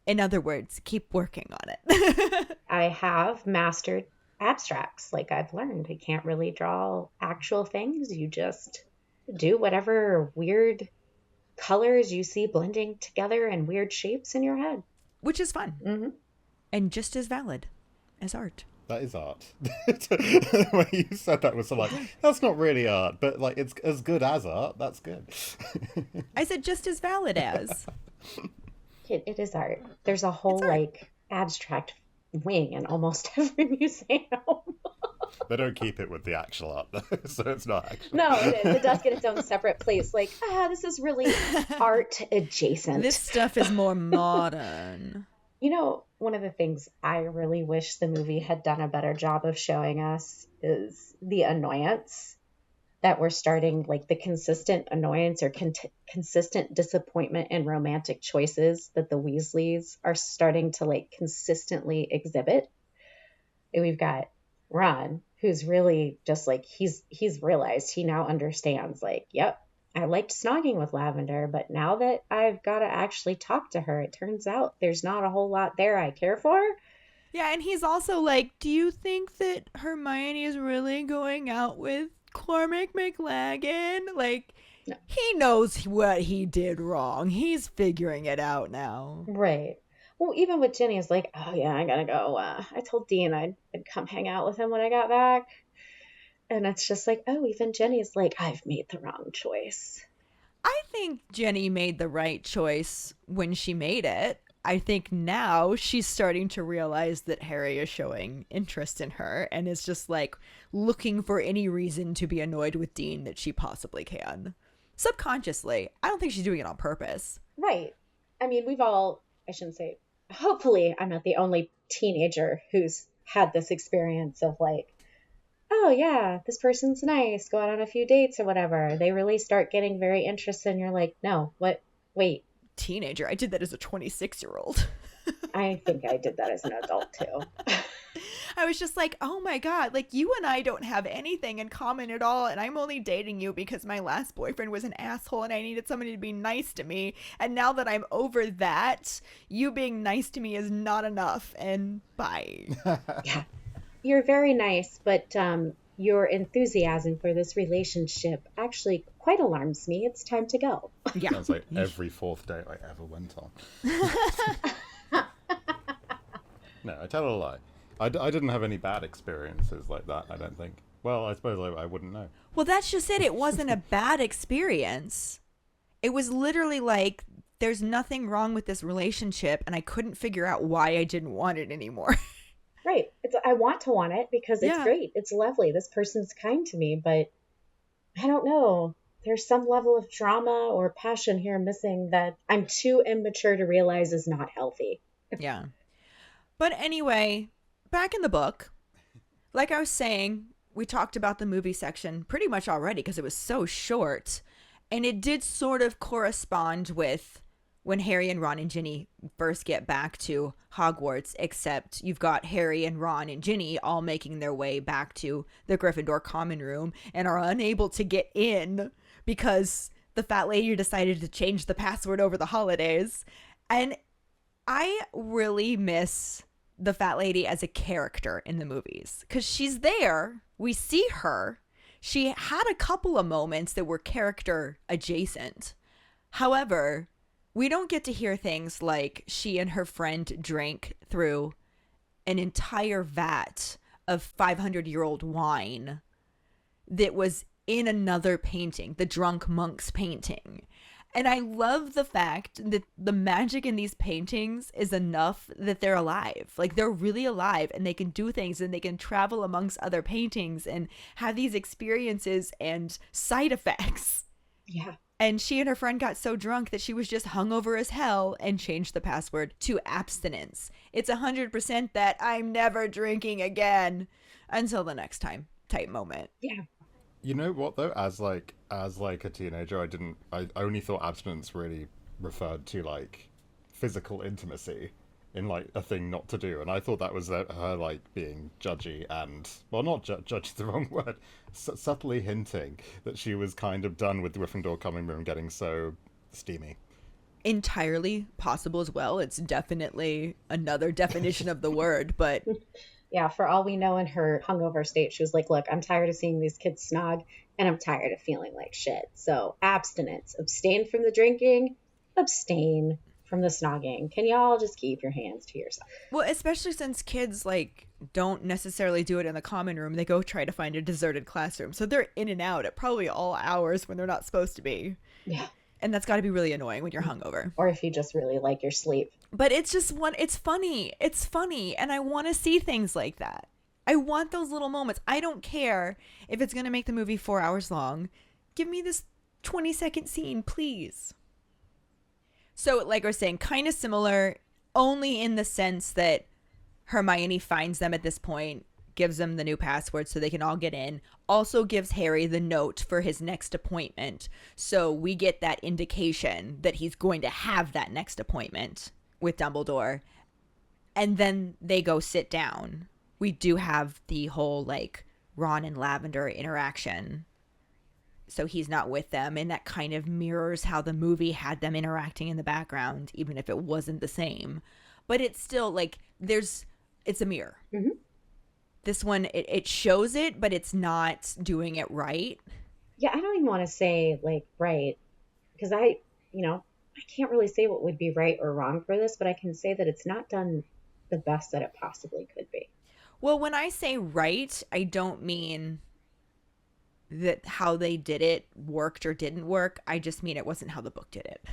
In other words, keep working on it. I have mastered abstracts. Like, I've learned I can't really draw actual things. You just do whatever weird colors you see blending together in weird shapes in your head. Which is fun. Mm-hmm. And just as valid as art. That is art. The way you said that was like, that's not really art, but like it's as good as art. That's good. I said just as valid as. It is art. There's a whole like abstract wing in almost every museum. They don't keep it with the actual art though, so it's not actual. No, it is. It does get its own separate place. Like, this is really art adjacent. This stuff is more modern. One of the things I really wish the movie had done a better job of showing us is the annoyance that we're starting, like the consistent annoyance or consistent disappointment in romantic choices that the Weasleys are starting to like consistently exhibit. And we've got Ron, who's really just like, he's realized, he now understands, like, yep, I liked snogging with Lavender, but now that I've got to actually talk to her, it turns out there's not a whole lot there I care for. Yeah, and he's also like, do you think that Hermione is really going out with Cormac McLaggen? Like, no. He knows what he did wrong. He's figuring it out now. Right. Well, even with Ginny, is like, oh yeah, I gotta go. I told Dean I'd come hang out with him when I got back. And it's just like, oh, even Jenny's like, I've made the wrong choice. I think Jenny made the right choice when she made it. I think now she's starting to realize that Harry is showing interest in her and is just like looking for any reason to be annoyed with Dean that she possibly can. Subconsciously. I don't think she's doing it on purpose. Right. I mean, I shouldn't say, hopefully I'm not the only teenager who's had this experience of like, oh yeah, this person's nice, go out on a few dates or whatever. They really start getting very interested and you're like, no, what, wait. Teenager, I did that as a 26-year-old. I think I did that as an adult too. I was just like, oh my God, like you and I don't have anything in common at all. And I'm only dating you because my last boyfriend was an asshole and I needed somebody to be nice to me. And now that I'm over that, you being nice to me is not enough. And bye. Yeah. You're very nice, but your enthusiasm for this relationship actually quite alarms me. It's time to go. Yeah. Sounds like every fourth date I ever went on. No, I tell a lie. I didn't have any bad experiences like that, I don't think. Well, I suppose I wouldn't know. Well, that's just it. It wasn't a bad experience. It was literally like, there's nothing wrong with this relationship, and I couldn't figure out why I didn't want it anymore. Right. I want to want it because it's great. It's lovely. This person's kind to me, but I don't know. there's some level of drama or passion here missing that I'm too immature to realize is not healthy. Yeah. But anyway, back in the book, like I was saying, we talked about the movie section pretty much already because it was so short. And it did sort of correspond with when Harry and Ron and Ginny first get back to Hogwarts, except you've got Harry and Ron and Ginny all making their way back to the Gryffindor common room and are unable to get in because the fat lady decided to change the password over the holidays. And I really miss the fat lady as a character in the movies because she's there. We see her. She had a couple of moments that were character adjacent. However, we don't get to hear things like she and her friend drank through an entire vat of 500-year-old wine that was in another painting, the Drunk Monk's painting. And I love the fact that the magic in these paintings is enough that they're alive. Like, they're really alive and they can do things and they can travel amongst other paintings and have these experiences and side effects. Yeah. And she and her friend got so drunk that she was just hungover as hell and changed the password to abstinence. It's 100% that I'm never drinking again until the next time type moment. Yeah. You know what though? As a teenager, I only thought abstinence really referred to like physical intimacy in like a thing not to do, and I thought that was her like being judgy and, well, not judgy is the wrong word, subtly hinting that she was kind of done with the Gryffindor common room getting so steamy. Entirely possible as well. It's definitely another definition of the word, but Yeah, for all we know, in her hungover state, she was like, look, I'm tired of seeing these kids snog, and I'm tired of feeling like shit. So abstinence, abstain from the drinking, abstain from the snogging. Can y'all just keep your hands to yourself? well, especially since kids like don't necessarily do it in the common room. They go try to find a deserted classroom. So they're in and out at probably all hours when they're not supposed to be. Yeah. And that's got to be really annoying when you're hungover. Or if you just really like your sleep. But it's just it's funny. It's funny. And I want to see things like that. I want those little moments. I don't care if it's going to make the movie 4 hours long. Give me this 20-second scene, please. So, like I was saying, kind of similar, only in the sense that Hermione finds them at this point, gives them the new password so they can all get in, also gives Harry the note for his next appointment. So we get that indication that he's going to have that next appointment with Dumbledore. And then they go sit down. We do have the whole like Ron and Lavender interaction. So he's not with them, and that kind of mirrors how the movie had them interacting in the background, even if it wasn't the same. But it's still like it's a mirror. Mm-hmm. This one, it shows it, but it's not doing it right. Yeah, I don't even want to say like right, because I can't really say what would be right or wrong for this, but I can say that it's not done the best that it possibly could be. Well, when I say right, I don't mean that how they did it worked or didn't work. I just mean it wasn't how the book did it.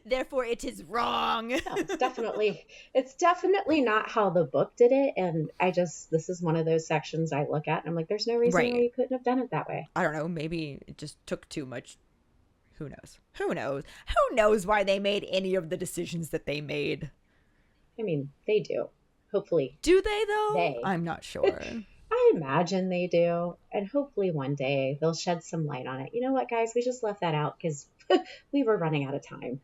Therefore, it is wrong. No, it's definitely not how the book did it. And this is one of those sections I look at and I'm like, there's no reason why you couldn't have done it that way. I don't know. Maybe it just took too much. Who knows? Who knows why they made any of the decisions that they made? I mean, they do. Hopefully. Do they, though? I'm not sure. I imagine they do. And hopefully one day they'll shed some light on it. You know what, guys? We just left that out because we were running out of time.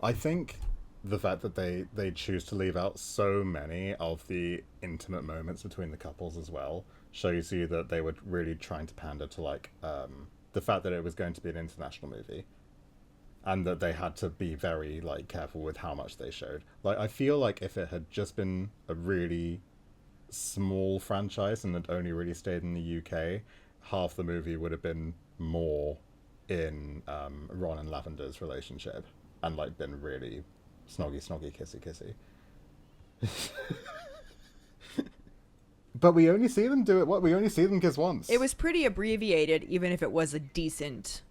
I think the fact that they choose to leave out so many of the intimate moments between the couples as well shows you that they were really trying to pander to like the fact that it was going to be an international movie, and that they had to be very like careful with how much they showed. Like, I feel like if it had just been a really small franchise and had only really stayed in the UK, half the movie would have been more in Ron and Lavender's relationship and like been really snoggy, kissy. But we only see them do it. We only see them kiss once. It was pretty abbreviated, even if it was a decent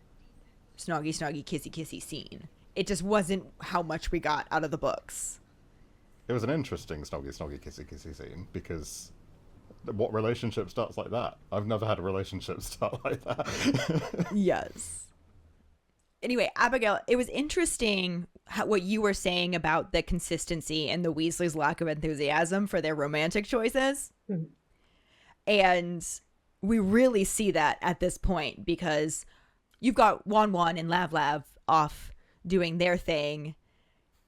snoggy, kissy scene. It just wasn't how much we got out of the books. It was an interesting snoggy, kissy scene because what relationship starts like that? I've never had a relationship start like that. Yes. Anyway, Abigail, it was interesting what you were saying about the consistency and the Weasleys' lack of enthusiasm for their romantic choices. Mhm. And we really see that at this point because you've got Wan Wan and Lav Lav off doing their thing,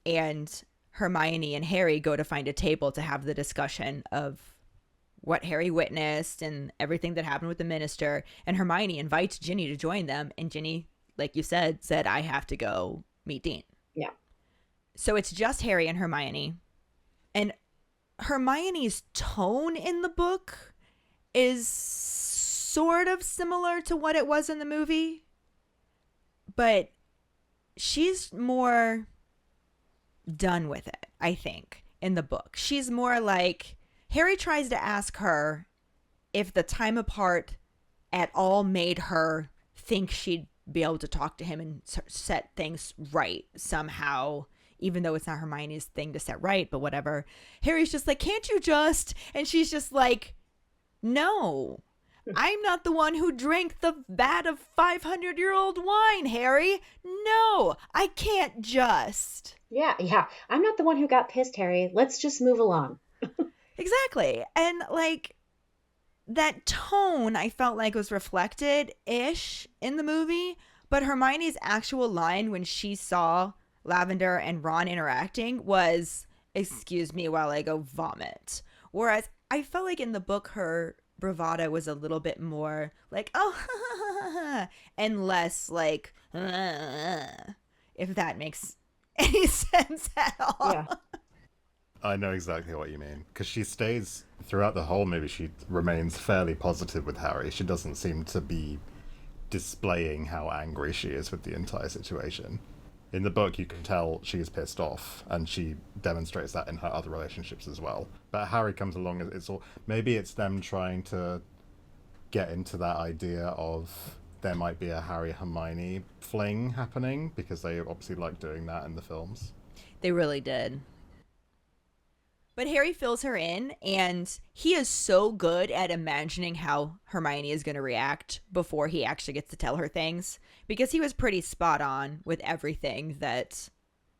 and Hermione and Harry go to find a table to have the discussion of what Harry witnessed and everything that happened with the minister. And Hermione invites Ginny to join them, and Ginny, like you said, I have to go meet Dean. Yeah. So it's just Harry and Hermione. And Hermione's tone in the book is sort of similar to what it was in the movie, but she's more done with it, I think, in the book. She's more like, Harry tries to ask her if the time apart at all made her think she'd be able to talk to him and set things right somehow, even though it's not Hermione's thing to set right, but whatever. Harry's just like, can't you just? And she's just like, no, I'm not the one who drank the vat of 500-year-old wine, Harry. No, I can't just. Yeah. I'm not the one who got pissed, Harry. Let's just move along. Exactly. And like that tone I felt like was reflected-ish in the movie, but Hermione's actual line when she saw Lavender and Ron interacting was, excuse me while I go vomit. Whereas I felt like in the book her bravado was a little bit more like, oh, and less like, if that makes any sense at all. Yeah. I know exactly what you mean, because she stays throughout the whole movie. She remains fairly positive with Harry. She doesn't seem to be displaying how angry she is with the entire situation. In the book, you can tell she's pissed off, and she demonstrates that in her other relationships as well. But Harry comes along, it's all, maybe it's them trying to get into that idea of there might be a Harry-Hermione fling happening, because they obviously like doing that in the films. They really did. But Harry fills her in, and he is so good at imagining how Hermione is going to react before he actually gets to tell her things, because he was pretty spot on with everything that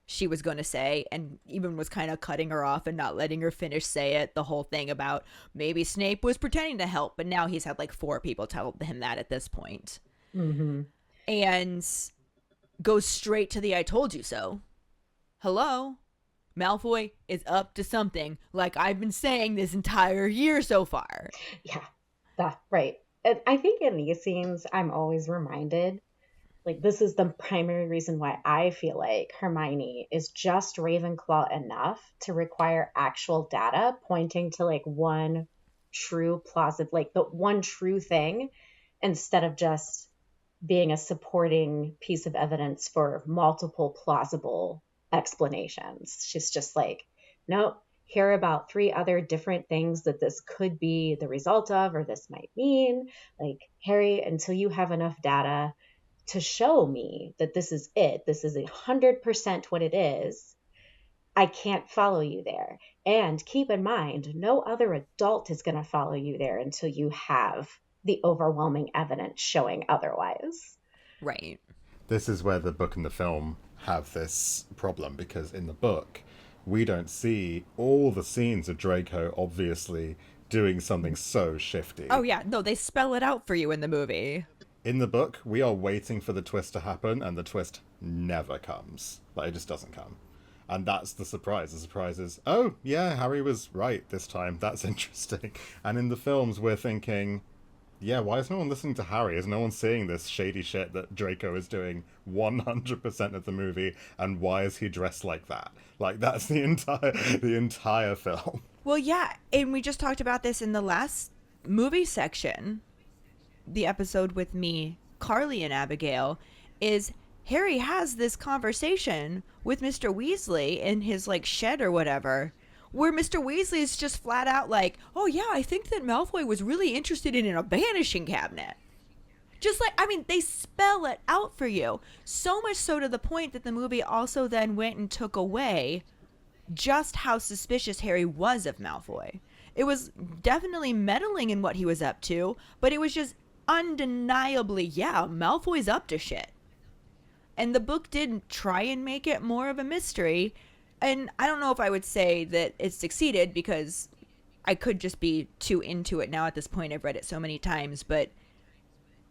she was going to say, and even was kind of cutting her off and not letting her finish say it. The whole thing about maybe Snape was pretending to help, but now he's had like 4 people tell him that at this point. Mm-hmm. And goes straight to the I told you so. Hello? Malfoy is up to something, like I've been saying this entire year so far. Yeah, that's right. And I think in these scenes, I'm always reminded, like, this is the primary reason why I feel like Hermione is just Ravenclaw enough to require actual data pointing to, like, one true plausible, like, the one true thing, instead of just being a supporting piece of evidence for multiple plausible explanations. She's just like, nope, here are about 3 other different things that this could be the result of, or this might mean. Like, Harry, until you have enough data to show me that this is it, this is 100% what it is, I can't follow you there. And keep in mind, no other adult is going to follow you there until you have the overwhelming evidence showing otherwise. Right. This is where the book and the film have this problem, because in the book we don't see all the scenes of Draco obviously doing something so shifty. Oh yeah, no, they spell it out for you in the movie. In the book, we are waiting for the twist to happen, and the twist never comes. Like, it just doesn't come. And that's the surprise. The surprise is, oh yeah, Harry was right this time. That's interesting. And in the films, we're thinking, yeah, why is no one listening to Harry? Is no one seeing this shady shit that Draco is doing 100% of the movie? And why is he dressed like that? Like, that's the entire film. Well, yeah, and we just talked about this in the last movie section. The episode with me, Carly, and Abigail, is Harry has this conversation with Mr. Weasley in his, like, shed or whatever, where Mr. Weasley is just flat out like, oh yeah, I think that Malfoy was really interested in a banishing cabinet. Just like, I mean, they spell it out for you. So much so to the point that the movie also then went and took away just how suspicious Harry was of Malfoy. It was definitely meddling in what he was up to, but it was just undeniably, yeah, Malfoy's up to shit. And the book did try and make it more of a mystery. And I don't know if I would say that it succeeded, because I could just be too into it now at this point. I've read it so many times, but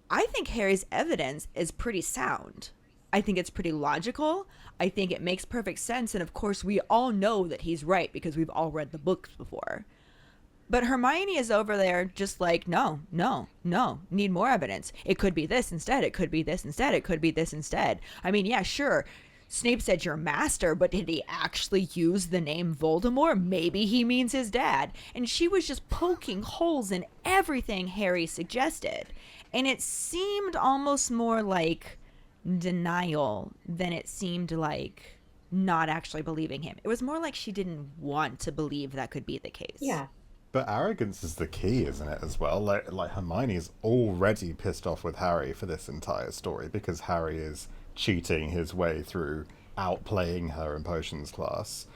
I think Harry's evidence is pretty sound. I think it's pretty logical. I think it makes perfect sense. And of course, we all know that he's right because we've all read the books before. But Hermione is over there just like, no, need more evidence. It could be this instead. It could be this instead. It could be this instead. I mean, yeah, sure. Snape said your master, but did he actually use the name Voldemort? Maybe he means his dad. And she was just poking holes in everything Harry suggested. And it seemed almost more like denial than it seemed like not actually believing him. It was more like she didn't want to believe that could be the case. Yeah. But arrogance is the key, isn't it, as well? Like Hermione's already pissed off with Harry for this entire story because Harry is cheating his way through outplaying her in potions class.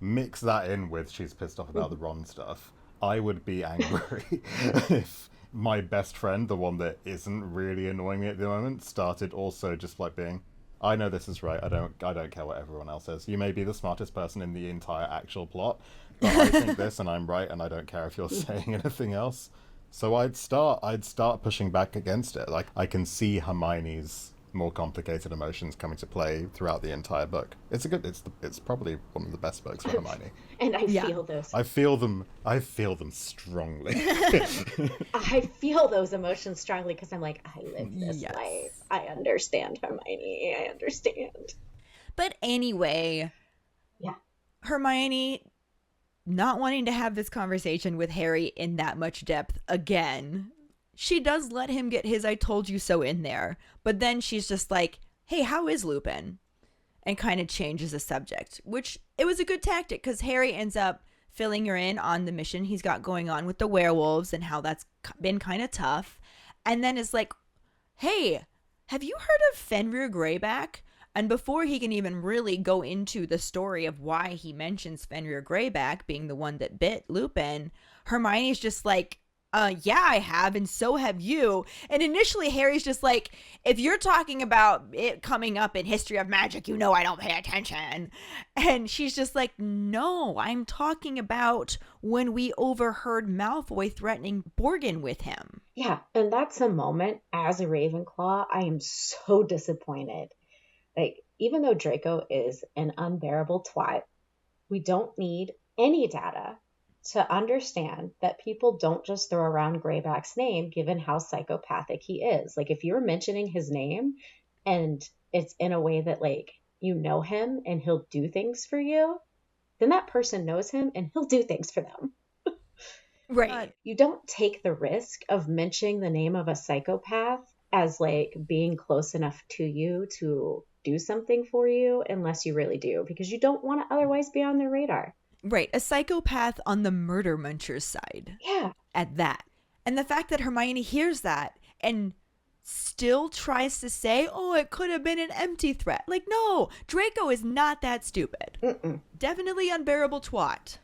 Mix that in with she's pissed off about the Ron stuff. I would be angry if my best friend, the one that isn't really annoying me at the moment, started also just like being, I know this is right, I don't care what everyone else says. You may be the smartest person in the entire actual plot, but I think this and I'm right and I don't care if you're saying anything else. So I'd start pushing back against it. Like, I can see Hermione's more complicated emotions coming to play throughout the entire book. It's probably one of the best books for Hermione. And I feel those. I feel them strongly. I feel those emotions strongly because I'm like, I live this life. I understand Hermione. I understand. But anyway, Hermione not wanting to have this conversation with Harry in that much depth again. She does let him get his I told you so in there, but then she's just like, hey, how is Lupin? And kind of changes the subject, which it was a good tactic because Harry ends up filling her in on the mission he's got going on with the werewolves and how that's been kind of tough. And then is like, hey, have you heard of Fenrir Greyback? And before he can even really go into the story of why he mentions Fenrir Greyback being the one that bit Lupin, Hermione's just like, yeah, I have, and so have you. And initially, Harry's just like, if you're talking about it coming up in History of Magic, you know I don't pay attention. And she's just like, no, I'm talking about when we overheard Malfoy threatening Borgin with him. Yeah, and that's a moment, as a Ravenclaw, I am so disappointed. Like, even though Draco is an unbearable twat, we don't need any data to understand that people don't just throw around Greyback's name given how psychopathic he is. Like, if you're mentioning his name and it's in a way that, like, you know him and he'll do things for you, then that person knows him and he'll do things for them. Right. You don't take the risk of mentioning the name of a psychopath as, like, being close enough to you to do something for you unless you really do, because you don't want to otherwise be on their radar. Right, a psychopath on the murder muncher's side. Yeah. At that. And the fact that Hermione hears that and still tries to say, oh, it could have been an empty threat. Like, no, Draco is not that stupid. Definitely unbearable twat.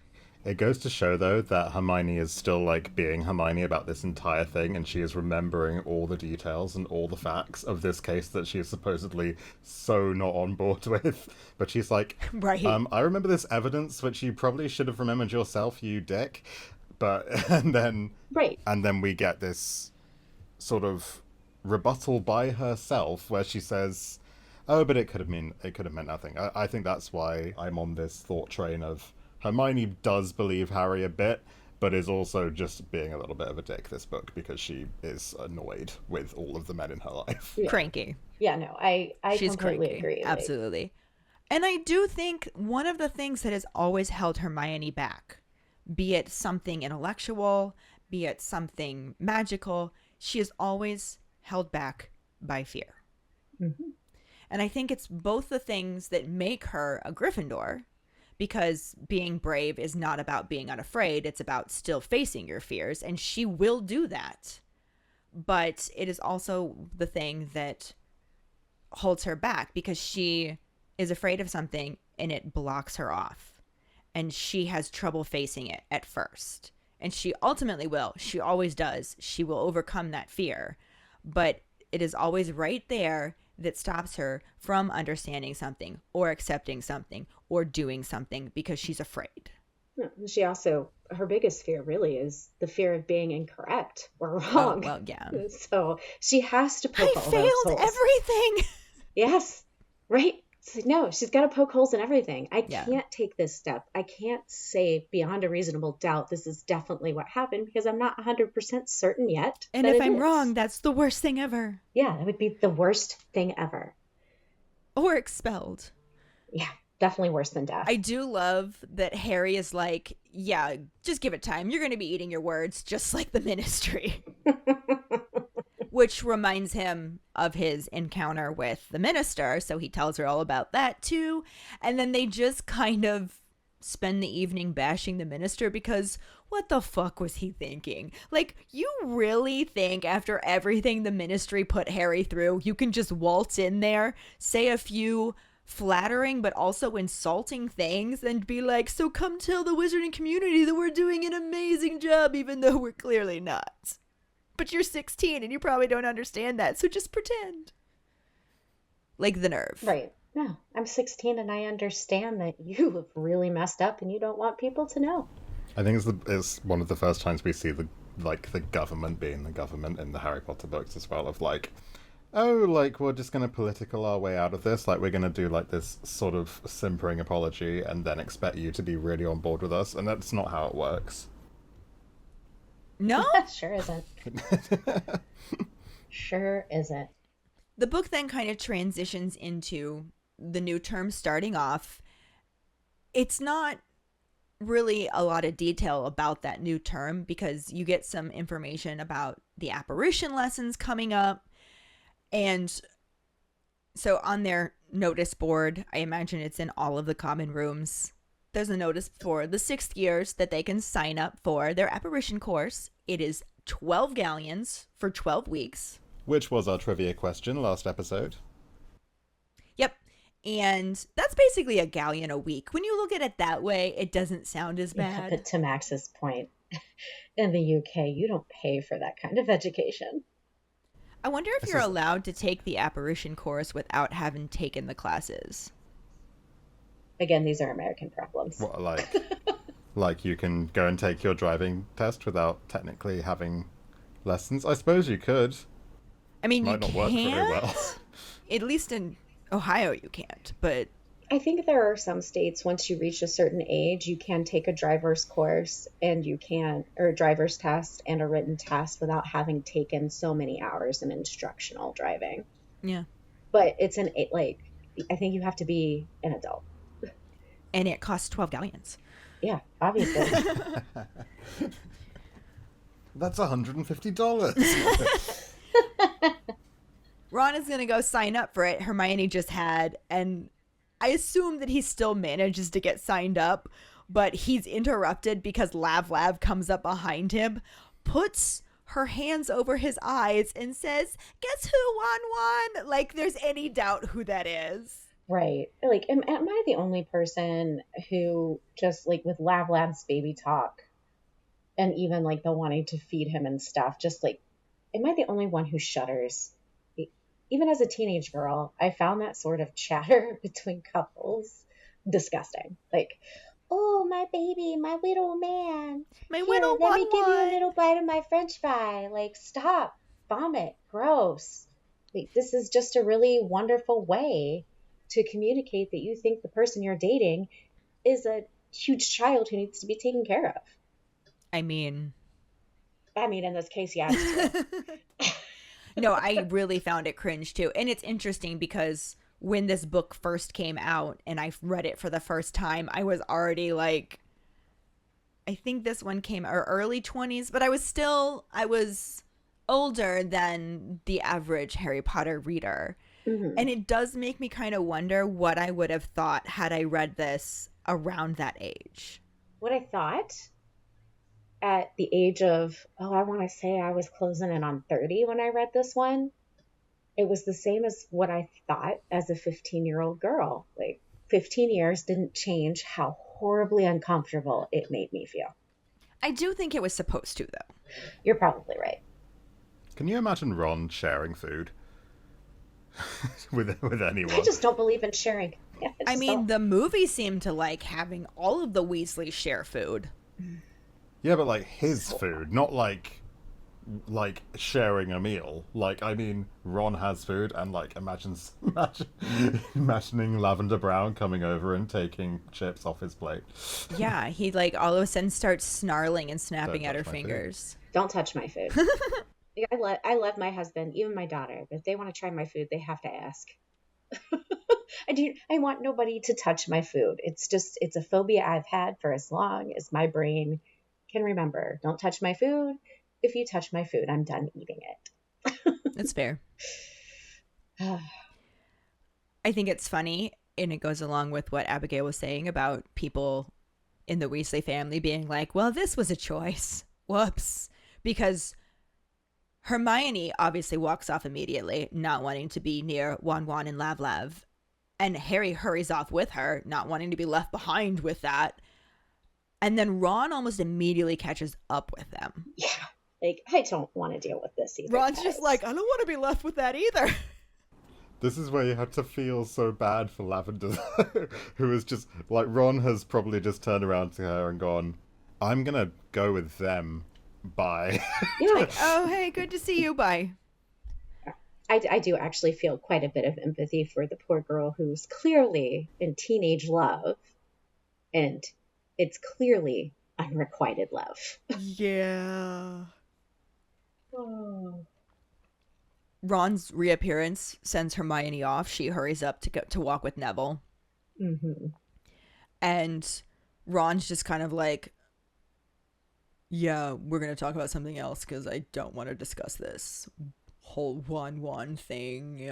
It goes to show, though, that Hermione is still, like, being Hermione about this entire thing, and she is remembering all the details and all the facts of this case that she is supposedly so not on board with. But she's like, right. I remember this evidence, which you probably should have remembered yourself, you dick. But, and then we get this sort of rebuttal by herself where she says, oh, but it could have meant nothing. I think that's why I'm on this thought train of Hermione does believe Harry a bit, but is also just being a little bit of a dick this book because she is annoyed with all of the men in her life. Yeah. Cranky. Yeah, no, I She's completely cranky. agree. Absolutely. And I do think one of the things that has always held Hermione back, be it something intellectual, be it something magical, she is always held back by fear. Mm-hmm. And I think it's both the things that make her a Gryffindor, because being brave is not about being unafraid. It's about still facing your fears, and she will do that. But it is also the thing that holds her back because she is afraid of something and it blocks her off. And she has trouble facing it at first. And she ultimately will. She always does. She will overcome that fear. But it is always right there that stops her from understanding something or accepting something or doing something because she's afraid. She also, her biggest fear really is the fear of being incorrect or Oh, wrong. well, yeah. So she has to poke I all those failed holes. everything. Yes, right. It's like, no, she's got to poke holes in everything. I Yeah. can't take this step. I can't say beyond a reasonable doubt this is definitely what happened because I'm not 100% certain yet. And that if it I'm is. wrong, that's the worst thing ever. Yeah, it would be the worst thing ever. Or expelled. Yeah, definitely worse than death. I do love that Harry is like, yeah, just give it time. You're going to be eating your words just like the Ministry. Which reminds him of his encounter with the minister. So he tells her all about that too. And then they just kind of spend the evening bashing the minister because what the fuck was he thinking? Like, you really think after everything the Ministry put Harry through, you can just waltz in there, say a few flattering but also insulting things and be like, so come tell the wizarding community that we're doing an amazing job even though we're clearly not. But you're 16 and you probably don't understand that, so just pretend. Like the nerve. Right. No, I'm 16 and I understand that you have really messed up and you don't want people to know. I think it's one of the first times we see the government being the government in the Harry Potter books as well, of like, oh, like, we're just going to political our way out of this, like, we're going to do like this sort of simpering apology and then expect you to be really on board with us, and that's not how it works. No? Sure isn't. Sure isn't. The book then kind of transitions into the new term starting off. It's not really a lot of detail about that new term because you get some information about the apparition lessons coming up. And so on their notice board, I imagine it's in all of the common rooms, there's a notice for the 6th years that they can sign up for their apparition course. It is 12 galleons for 12 weeks. Which was our trivia question last episode. Yep. And that's basically a galleon a week. When you look at it that way, it doesn't sound as Yeah, bad. but to Max's point, in the UK, you don't pay for that kind of education. I wonder if you're allowed to take the apparition course without having taken the classes. Again, these are American problems. What, like you can go and take your driving test without technically having lessons? I suppose you could. I mean, Might not work very well. At least in Ohio, you can't. But I think there are some states, once you reach a certain age, you can take a driver's course and or a driver's test and a written test without having taken so many hours in instructional driving. yeah. But it's I think you have to be an adult. And it costs 12 galleons. Yeah, obviously. That's $150. Ron is going to go sign up for it. Hermione just had, and I assume that he still manages to get signed up, but he's interrupted because Lav comes up behind him, puts her hands over his eyes, and says, "Guess who won one?" Like there's any doubt who that is. Right. Like, am I the only person who just, like, with Lav's baby talk and even, like, the wanting to feed him and stuff, just, like, am I the only one who shudders? Even as a teenage girl, I found that sort of chatter between couples disgusting. Like, oh, my baby, my little man. My Here, little let me one give you won." a little bite of my French fry. Like, stop. Vomit. Gross. Like, this is just a really wonderful way to communicate that you think the person you're dating is a huge child who needs to be taken care of. I mean, in this case, yeah, it's true. no, I really found it cringe too. And it's interesting because when this book first came out and I read it for the first time, I was already like, I think this one came early 20s, but I was older than the average Harry Potter reader. Mm-hmm. And it does make me kind of wonder what I would have thought had I read this around that age. What I thought at the age of, I want to say I was closing in on 30 when I read this one. It was the same as what I thought as a 15-year-old girl. Like, 15 years didn't change how horribly uncomfortable it made me feel. I do think it was supposed to, though. You're probably right. Can you imagine Ron sharing food with anyone? I just don't believe in sharing. Yeah, I mean, the movie seemed to like having all of the Weasleys share food. Yeah, but like his food, not like sharing a meal. Like, I mean, Ron has food, and like imagining Lavender Brown coming over and taking chips off his plate. Yeah, he like all of a sudden starts snarling and snapping Don't at her touch my fingers. Don't touch my food. I love my husband, even my daughter. But if they want to try my food, they have to ask. I want nobody to touch my food. It's a phobia I've had for as long as my brain can remember. Don't touch my food. If you touch my food, I'm done eating it. That's fair. I think it's funny, and it goes along with what Abigail was saying about people in the Weasley family being like, well, this was a choice. Whoops. Because Hermione obviously walks off immediately, not wanting to be near Wan Wan and Lav Lav. And Harry hurries off with her, not wanting to be left behind with that. And then Ron almost immediately catches up with them. Yeah. Like, I don't want to deal with this either. Ron's just like, I don't want to be left with that either. This is where you have to feel so bad for Lavender, who is just, like, Ron has probably just turned around to her and gone, I'm gonna go with them. Bye. You know, Like, oh, hey, good to see you. Bye. I do actually feel quite a bit of empathy for the poor girl who's clearly in teenage love, and it's clearly unrequited love. Yeah. Oh. Ron's reappearance sends Hermione off. She hurries up to walk with Neville. Mm-hmm. And Ron's just kind of like, yeah, we're going to talk about something else because I don't want to discuss this whole 1-1 thing.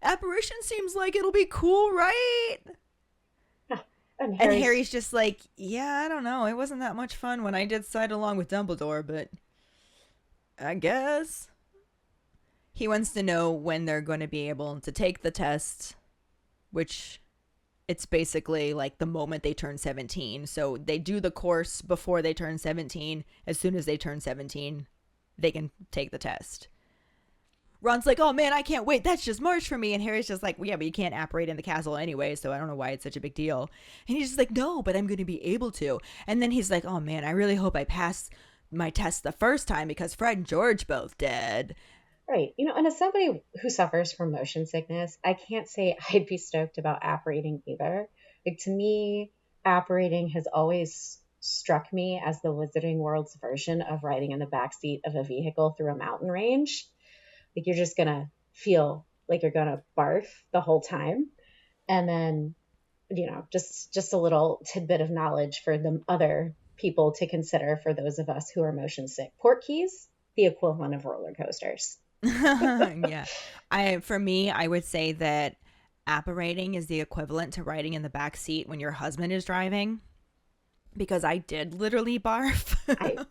Apparition seems like it'll be cool, right? And Harry's just like, yeah, I don't know. It wasn't that much fun when I did side along with Dumbledore, but I guess. He wants to know when they're going to be able to take the test, which it's basically like the moment they turn 17. So they do the course before they turn 17. As soon as they turn 17, they can take the test. Ron's like, oh man, I can't wait. That's just March for me. And Harry's just like, well, yeah, but you can't apparate in the castle anyway, so I don't know why it's such a big deal. And he's just like, no, but I'm going to be able to. And then he's like, oh man, I really hope I pass my test the first time because Fred and George both did. Right. You know, and as somebody who suffers from motion sickness, I can't say I'd be stoked about apparating either. Like, to me, apparating has always struck me as the Wizarding World's version of riding in the backseat of a vehicle through a mountain range. Like, you're just going to feel like you're going to barf the whole time. And then, you know, just a little tidbit of knowledge for the other people to consider for those of us who are motion sick. Port keys, the equivalent of roller coasters. Yeah. For me, I would say that apparating is the equivalent to riding in the back seat when your husband is driving, because I did literally barf.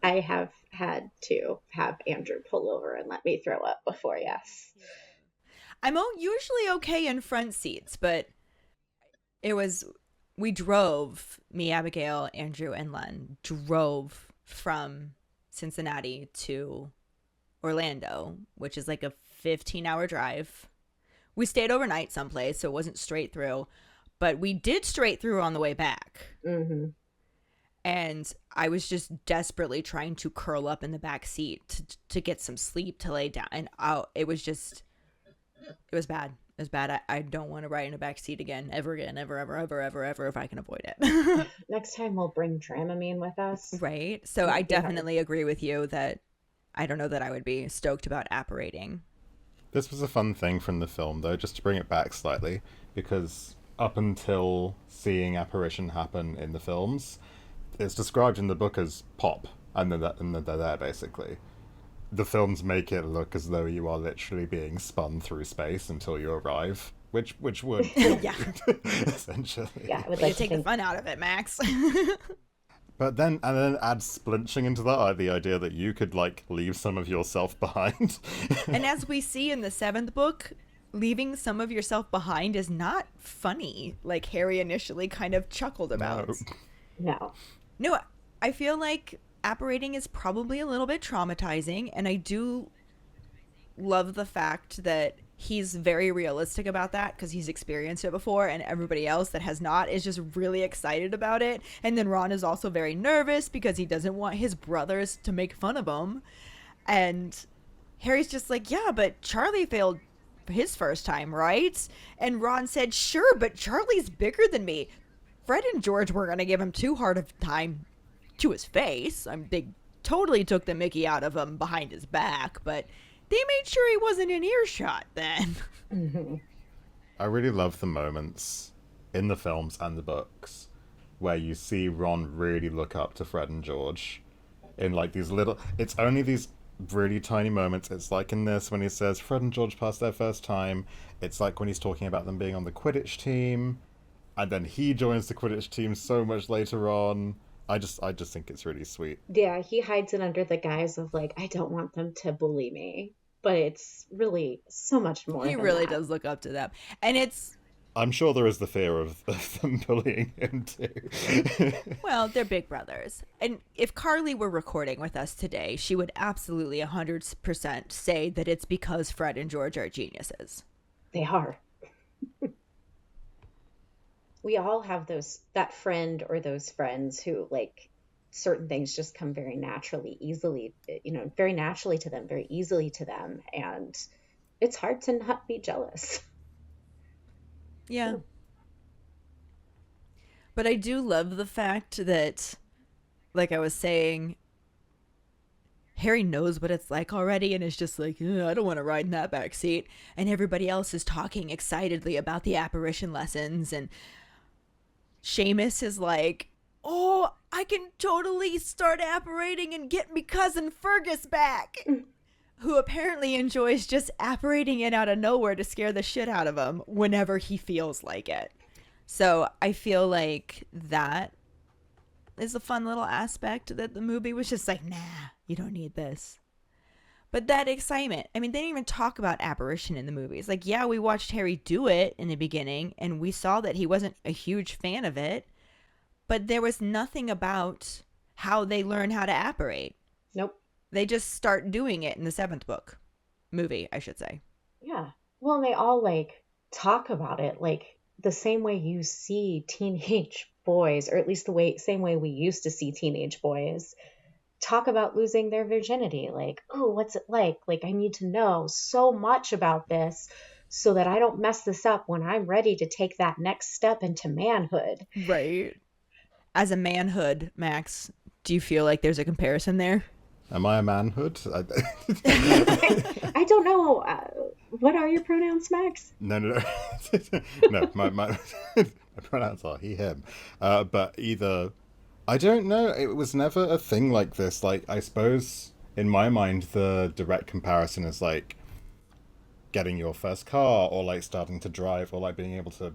I have had to have Andrew pull over and let me throw up before, yes. I'm usually okay in front seats, but we drove, me, Abigail, Andrew, and Len drove from Cincinnati to Orlando, which is like a 15-hour drive. We stayed overnight someplace, so it wasn't straight through, but we did straight through on the way back. Mm-hmm. And I was just desperately trying to curl up in the back seat to get some sleep, to lay down. And it was bad. It was bad. I don't want to ride in a back seat again, ever, if I can avoid it. Next time we'll bring Dramamine with us. Right. So I definitely agree with you that I don't know that I would be stoked about apparating. This was a fun thing from the film, though, just to bring it back slightly, because up until seeing apparition happen in the films, it's described in the book as pop, and then they're there, basically. The films make it look as though you are literally being spun through space until you arrive, which would Yeah. essentially. Yeah, I would Way like to take to the think. fun out of it, Max. But then add splinching into that, the idea that you could, like, leave some of yourself behind. And as we see in the 7th book, leaving some of yourself behind is not funny, like Harry initially kind of chuckled about. No. No, I feel like apparating is probably a little bit traumatizing, and I do love the fact that he's very realistic about that because he's experienced it before, and everybody else that has not is just really excited about it. And then Ron is also very nervous because he doesn't want his brothers to make fun of him. And Harry's just like, yeah, but Charlie failed his first time, right? And Ron said, sure, but Charlie's bigger than me. Fred and George weren't going to give him too hard of a time to his face. They totally took the mickey out of him behind his back, but they made sure he wasn't in earshot then. Mm-hmm. I really love the moments in the films and the books where you see Ron really look up to Fred and George in like these little, it's only these really tiny moments. It's like in this when he says Fred and George passed their first time. It's like when he's talking about them being on the Quidditch team, and then he joins the Quidditch team so much later on. I just think it's really sweet. Yeah, he hides it under the guise of like, I don't want them to bully me. But it's really so much more. He really does look up to them. And it's... I'm sure there is the fear of them bullying him too. Well, they're big brothers. And if Carly were recording with us today, she would absolutely 100% say that it's because Fred and George are geniuses. They are. We all have that friend or those friends who like certain things just come very naturally, easily, very naturally to them, very easily to them. And it's hard to not be jealous. Yeah. But I do love the fact that, like I was saying, Harry knows what it's like already and is just like, I don't want to ride in that back seat. And everybody else is talking excitedly about the apparition lessons. And Seamus is like, oh, I can totally start apparating and get me cousin Fergus back. Who apparently enjoys just apparating in out of nowhere to scare the shit out of him whenever he feels like it. So I feel like that is a fun little aspect that the movie was just like, nah, you don't need this. But that excitement, I mean, they didn't even talk about apparition in the movies. Like, yeah, we watched Harry do it in the beginning, and we saw that he wasn't a huge fan of it, but there was nothing about how they learn how to apparate. Nope. They just start doing it in the 7th book. Movie, I should say. Yeah. Well, and they all like talk about it like the same way you see teenage boys, or at least same way we used to see teenage boys talk about losing their virginity. Like, oh, what's it like? Like, I need to know so much about this so that I don't mess this up when I'm ready to take that next step into manhood. Right. As a manhood, Max, do you feel like there's a comparison there? Am I a manhood? I don't know. What are your pronouns, Max? No. No, my pronouns are he, him. But either... I don't know. It was never a thing like this. Like, I suppose, in my mind, the direct comparison is like getting your first car, or like starting to drive, or like being able to,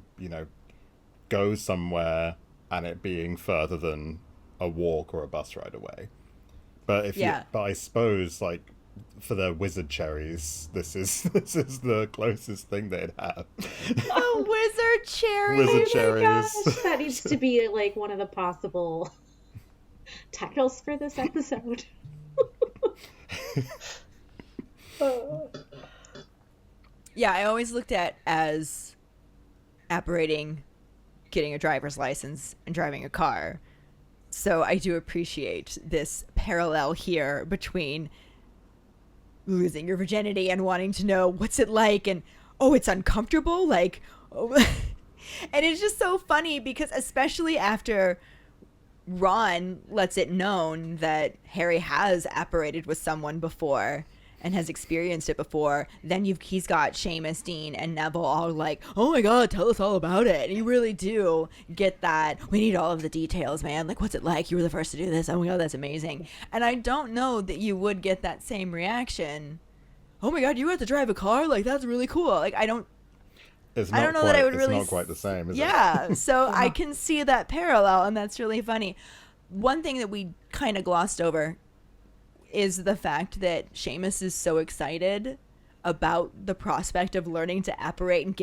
go somewhere and it being further than a walk or a bus ride away. But but I suppose, like, for the wizard cherries, this is the closest thing they'd have. Oh, wizard cherries! Wizard Oh cherries. my gosh, that needs to be like one of the possible titles for this episode. Yeah, I always looked at as apparating, getting a driver's license, and driving a car. So I do appreciate this parallel here between losing your virginity and wanting to know what's it like, and oh, it's uncomfortable, like, oh. And it's just so funny because especially after Ron lets it known that Harry has apparated with someone before and has experienced it before, then he's got Seamus, Dean, and Neville all like, oh my god, tell us all about it. And you really do get that, we need all of the details, man. Like, what's it like? You were the first to do this. Oh my god, that's amazing. And I don't know that you would get that same reaction. Oh my god, you had to drive a car? Like, that's really cool. Like, I don't know that I would really... It's not quite the same, is it? Yeah, so I can see that parallel, and that's really funny. One thing that we kind of glossed over is the fact that Seamus is so excited about the prospect of learning to apparate and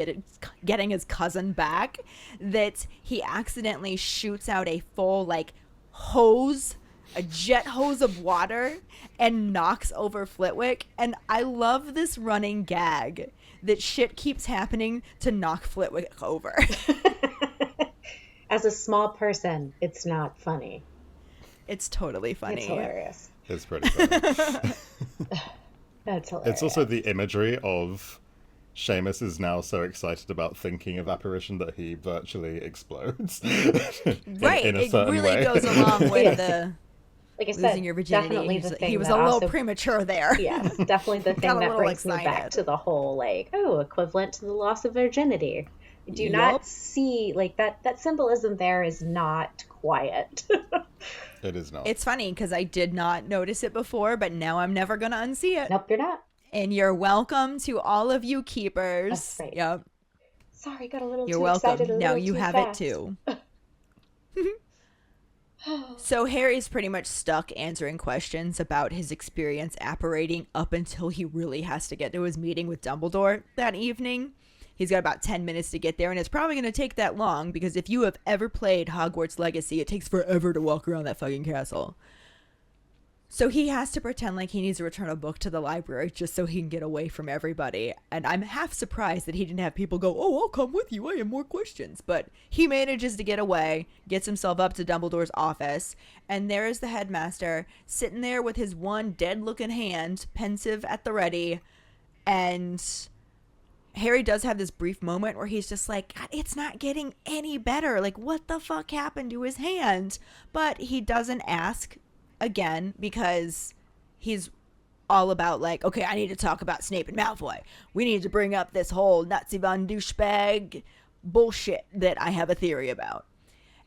getting his cousin back that he accidentally shoots out a full, like, hose a jet hose of water and knocks over Flitwick. And I love this running gag that shit keeps happening to knock Flitwick over. As a small person, it's not funny. It's totally funny. It's hilarious. It's pretty funny. That's hilarious. It's also the imagery of Seamus is now so excited about thinking of apparition that he virtually explodes. Right. In a it certain really way. goes along with the like I said, losing your virginity. definitely the thing He was that a little also, premature there. yeah, definitely the Got thing a that little brings me back excited. to the whole, like, oh, equivalent to the loss of virginity. Do not see, like, that symbolism there is not quiet. It is not. It's funny because I did not notice it before, but now I'm never going to unsee it. Nope, you're not. And you're welcome to all of you keepers. That's right. Yep. Sorry, got a little You're too welcome. excited. A Now little you too have fast. it too. So Harry's pretty much stuck answering questions about his experience apparating up until he really has to get to his meeting with Dumbledore that evening. He's got about 10 minutes to get there, and it's probably going to take that long because if you have ever played Hogwarts Legacy, it takes forever to walk around that fucking castle. So he has to pretend like he needs to return a book to the library just so he can get away from everybody. And I'm half surprised that he didn't have people go, oh, I'll come with you. I have more questions. But he manages to get away, gets himself up to Dumbledore's office. And there is the headmaster sitting there with his one dead-looking hand, pensive at the ready. And Harry does have this brief moment where he's just like, God, it's not getting any better. Like, what the fuck happened to his hand? But he doesn't ask again because he's all about like, okay, I need to talk about Snape and Malfoy. We need to bring up this whole Nazi von douchebag bullshit that I have a theory about.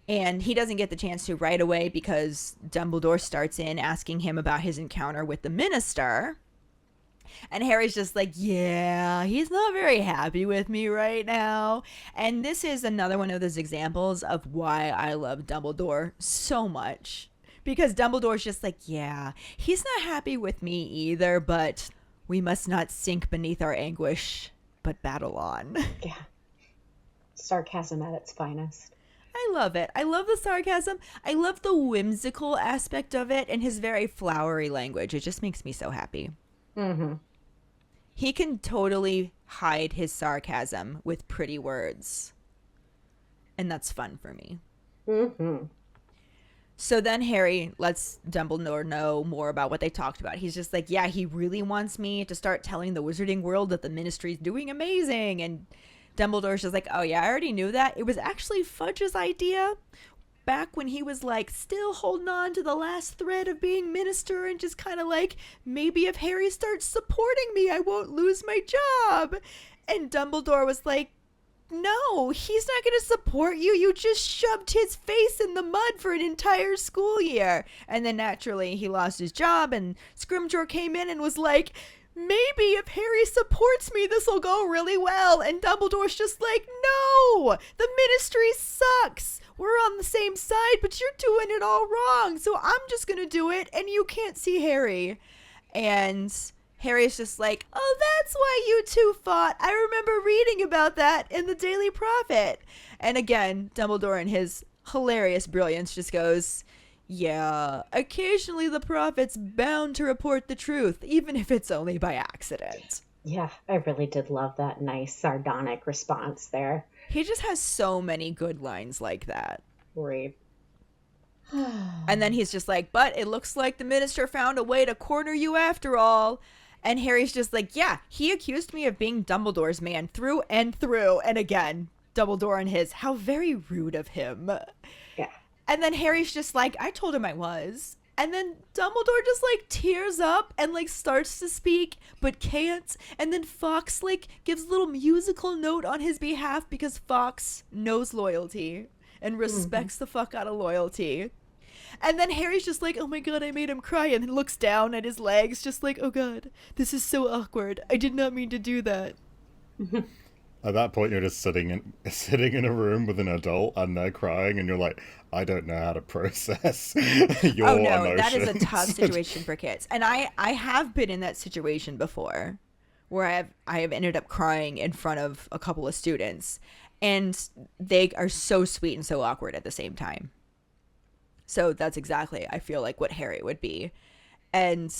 And he doesn't get the chance to right away because Dumbledore starts in asking him about his encounter with the minister. And Harry's just like, yeah, he's not very happy with me right now. And this is another one of those examples of why I love Dumbledore so much. Because Dumbledore's just like, yeah, he's not happy with me either, but we must not sink beneath our anguish, but battle on. Yeah. Sarcasm at its finest. I love it. I love the sarcasm. I love the whimsical aspect of it and his very flowery language. It just makes me so happy. Mm-hmm. He can totally hide his sarcasm with pretty words. And that's fun for me. Mm-hmm. So then Harry lets Dumbledore know more about what they talked about. He's just like, yeah, he really wants me to start telling the wizarding world that the ministry's doing amazing. And Dumbledore's just like, oh yeah, I already knew that. It was actually Fudge's idea back when he was like still holding on to the last thread of being minister and just kind of like, maybe if Harry starts supporting me, I won't lose my job. And Dumbledore was like, no, he's not going to support you. You just shoved his face in the mud for an entire school year. And then naturally he lost his job and Scrimgeour came in and was like, maybe if Harry supports me, this will go really well. And Dumbledore's just like, no, the ministry sucks. We're on the same side, but you're doing it all wrong. So I'm just going to do it and you can't see Harry. And Harry's just like, oh, that's why you two fought. I remember reading about that in the Daily Prophet. And again, Dumbledore in his hilarious brilliance just goes, yeah, occasionally the prophet's bound to report the truth, even if it's only by accident. Yeah, I really did love that nice sardonic response there. He just has so many good lines like that. Great. And then he's just like, but it looks like the minister found a way to corner you after all. And Harry's just like, yeah, he accused me of being Dumbledore's man through and through. And again, Dumbledore and his, how very rude of him. Yeah. And then Harry's just like, I told him I was. And then Dumbledore just like tears up and like starts to speak, but can't. And then Fawkes like gives a little musical note on his behalf because Fawkes knows loyalty and respects the fuck out of loyalty. And then Harry's just like, oh my god, I made him cry, and then looks down at his legs just like, oh god, this is so awkward. I did not mean to do that. At that point, you're just sitting in a room with an adult and they're crying, and you're like, I don't know how to process your Oh no, emotions. that is a tough situation for kids. And I have been in that situation before where I have ended up crying in front of a couple of students, and they are so sweet and so awkward at the same time. So that's exactly, I feel like, what Harry would be. And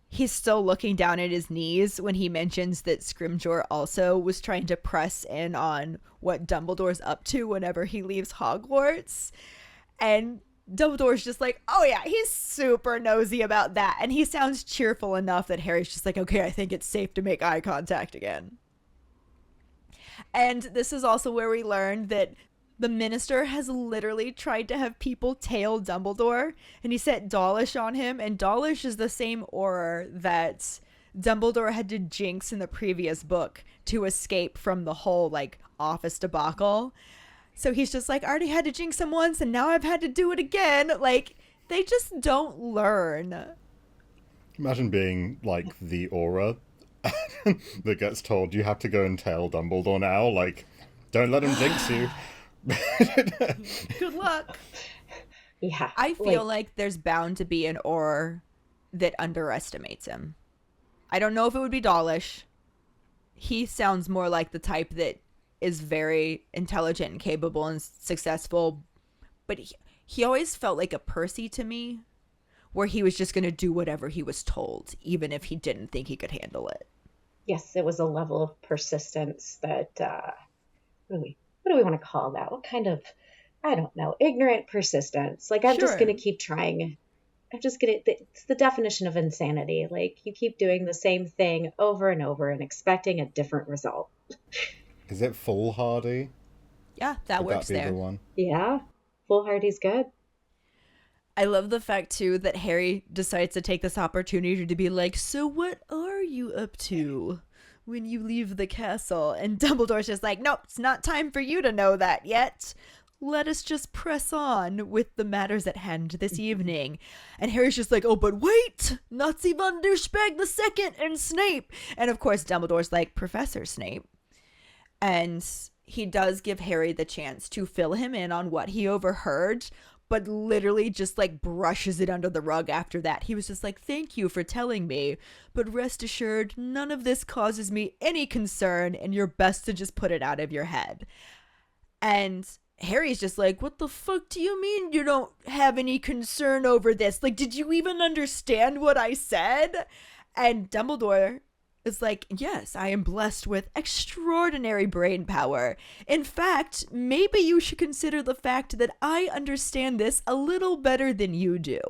he's still looking down at his knees when he mentions that Scrimgeour also was trying to press in on what Dumbledore's up to whenever he leaves Hogwarts. And Dumbledore's just like, oh yeah, he's super nosy about that. And he sounds cheerful enough that Harry's just like, okay, I think it's safe to make eye contact again. And this is also where we learned that the minister has literally tried to have people tail Dumbledore, and he set Dawlish on him, and Dawlish is the same aura that Dumbledore had to jinx in the previous book to escape from the whole, like, office debacle. So he's just like, I already had to jinx him once, and now I've had to do it again. Like, they just don't learn. Imagine being, like, the aura that gets told you have to go and tell Dumbledore now. Like, don't let him jinx you. Good luck. Yeah. I feel like there's bound to be an aura that underestimates him. I don't know if it would be Dawlish. He sounds more like the type that is very intelligent and capable and successful, but he always felt like a Percy to me, where he was just going to do whatever he was told, even if he didn't think he could handle it. Yes, it was a level of persistence that, what do we want to call that? What kind of, I don't know, ignorant persistence. Like, I'm just going to keep trying. It's the definition of insanity. Like, you keep doing the same thing over and over and expecting a different result. Is it foolhardy? Yeah, that Would works that be there. the one? Yeah, foolhardy's good. I love the fact, too, that Harry decides to take this opportunity to be like, so what are you up to when you leave the castle? And Dumbledore's just like, nope, it's not time for you to know that yet. Let us just press on with the matters at hand this evening. And Harry's just like, oh, but wait, Nazi von Douchebag the Second and Snape. And of course, Dumbledore's like, Professor Snape. And he does give Harry the chance to fill him in on what he overheard, but literally just like brushes it under the rug after that. He was just like, thank you for telling me, but rest assured, none of this causes me any concern, and you're best to just put it out of your head. And Harry's just like, what the fuck do you mean you don't have any concern over this? Like, did you even understand what I said? And Dumbledore is like, yes, I am blessed with extraordinary brain power. In fact, maybe you should consider the fact that I understand this a little better than you do.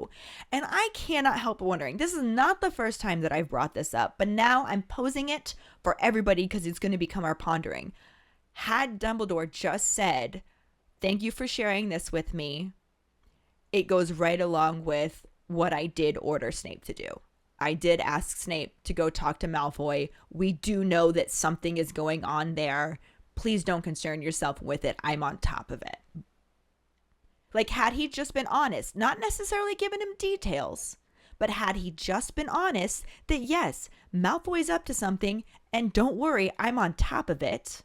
And I cannot help wondering, this is not the first time that I've brought this up, but now I'm posing it for everybody because it's going to become our pondering. Had Dumbledore just said, thank you for sharing this with me, it goes right along with what I did order Snape to do. I did ask Snape to go talk to Malfoy. We do know that something is going on there. Please don't concern yourself with it. I'm on top of it. Like, had he just been honest, not necessarily given him details, but had he just been honest that, yes, Malfoy's up to something, and don't worry, I'm on top of it,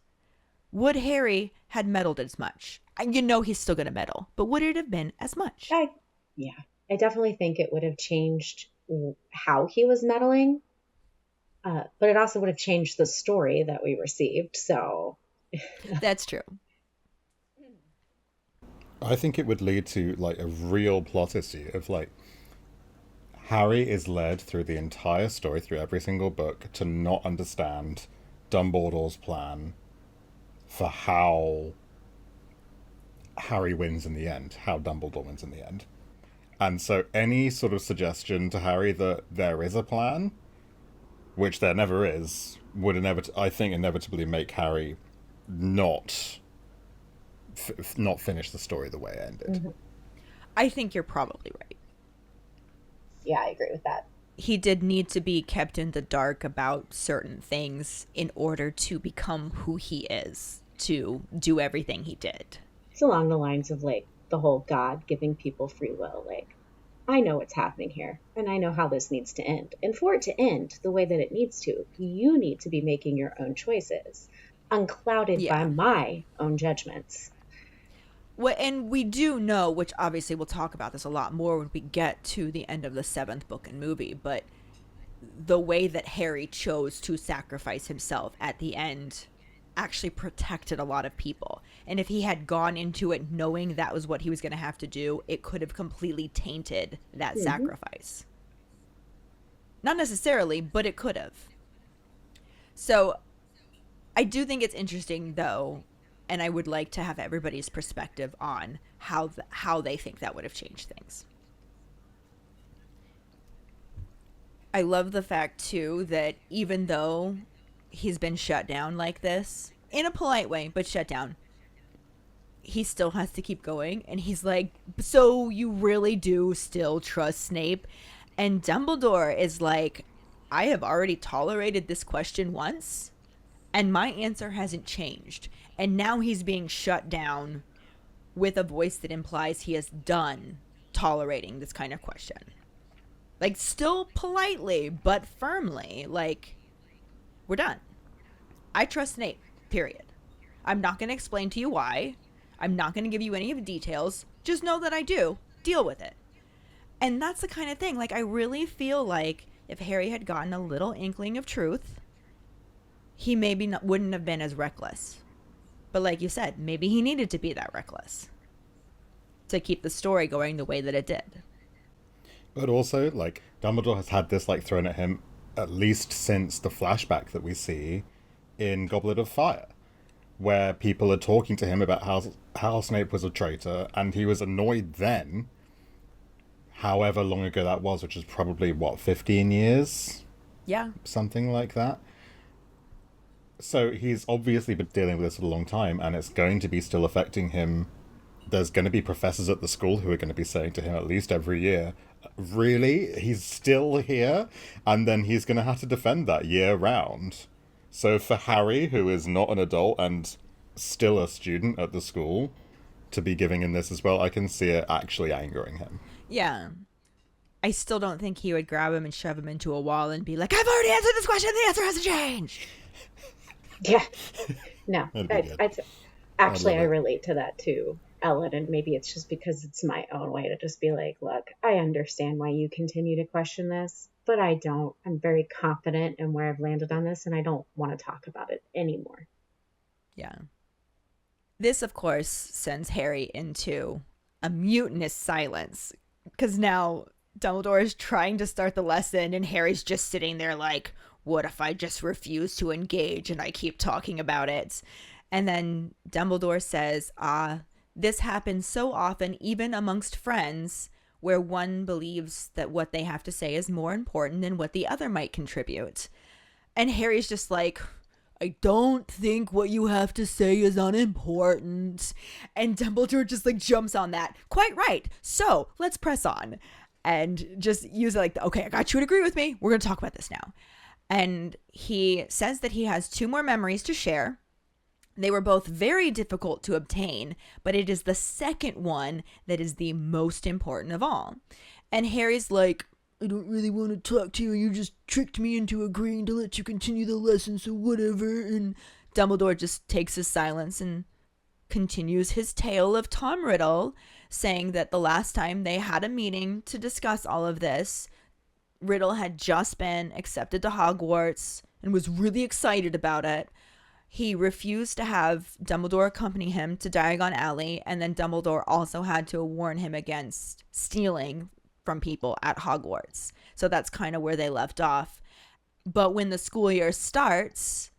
would Harry had meddled as much? You know he's still going to meddle, but would it have been as much? I definitely think it would have changed how he was meddling, but it also would have changed the story that we received. So that's true. I think it would lead to like a real plot issue of like Harry is led through the entire story, through every single book, to not understand Dumbledore's plan for how Harry wins in the end, how Dumbledore wins in the end. And so any sort of suggestion to Harry that there is a plan, which there never is, would inevitably make Harry not finish the story the way it ended. Mm-hmm. I think you're probably right. Yeah, I agree with that. He did need to be kept in the dark about certain things in order to become who he is, to do everything he did. It's along the lines of like the whole God giving people free will. Like, I know what's happening here, and I know how this needs to end. And for it to end the way that it needs to, you need to be making your own choices, unclouded by my own judgments. Well, and we do know, which obviously we'll talk about this a lot more when we get to the end of the 7th book and movie, but the way that Harry chose to sacrifice himself at the end actually protected a lot of people. And if he had gone into it knowing that was what he was going to have to do, it could have completely tainted that sacrifice. Not necessarily, but it could have. So I do think it's interesting, though, and I would like to have everybody's perspective on how they think that would have changed things. I love the fact, too, that even though he's been shut down like this, in a polite way, but shut down, he still has to keep going. And he's like, so you really do still trust Snape? And Dumbledore is like, I have already tolerated this question once, and my answer hasn't changed. And now he's being shut down with a voice that implies he is done tolerating this kind of question. Like, still politely, but firmly, like, we're done. I trust Snape, period. I'm not going to explain to you why. I'm not going to give you any of the details. Just know that I do. Deal with it. And that's the kind of thing. Like, I really feel like if Harry had gotten a little inkling of truth, he maybe wouldn't have been as reckless. But like you said, maybe he needed to be that reckless to keep the story going the way that it did. But also, like, Dumbledore has had this, like, thrown at him at least since the flashback that we see in Goblet of Fire, where people are talking to him about how Snape was a traitor, and he was annoyed then, however long ago that was, which is probably, 15 years? Yeah. Something like that. So he's obviously been dealing with this for a long time, and it's going to be still affecting him. There's going to be professors at the school who are going to be saying to him at least every year, really? He's still here? And then he's going to have to defend that year round. So for Harry, who is not an adult and still a student at the school, to be giving him this as well, I can see it actually angering him. Yeah. I still don't think he would grab him and shove him into a wall and be like, I've already answered this question, the answer hasn't changed. Yeah. No. Actually, I relate to that too, Ellen, and maybe it's just because it's my own way to just be like, look, I understand why you continue to question this, but I don't. I'm very confident in where I've landed on this, and I don't want to talk about it anymore. Yeah. This, of course, sends Harry into a mutinous silence, because now Dumbledore is trying to start the lesson, and Harry's just sitting there like, what if I just refuse to engage and I keep talking about it? And then Dumbledore says, this happens so often, even amongst friends, where one believes that what they have to say is more important than what the other might contribute. And Harry's just like, I don't think what you have to say is unimportant. And Dumbledore just like jumps on that. Quite right. So let's press on and just use it like, okay, I got you to agree with me. We're going to talk about this now. And he says that he has 2 more memories to share. They were both very difficult to obtain, but it is the second one that is the most important of all. And Harry's like, I don't really want to talk to you. You just tricked me into agreeing to let you continue the lesson, so whatever. And Dumbledore just takes his silence and continues his tale of Tom Riddle, saying that the last time they had a meeting to discuss all of this, Riddle had just been accepted to Hogwarts and was really excited about it. He refused to have Dumbledore accompany him to Diagon Alley, and then Dumbledore also had to warn him against stealing from people at Hogwarts. So that's kind of where they left off. But when the school year starts,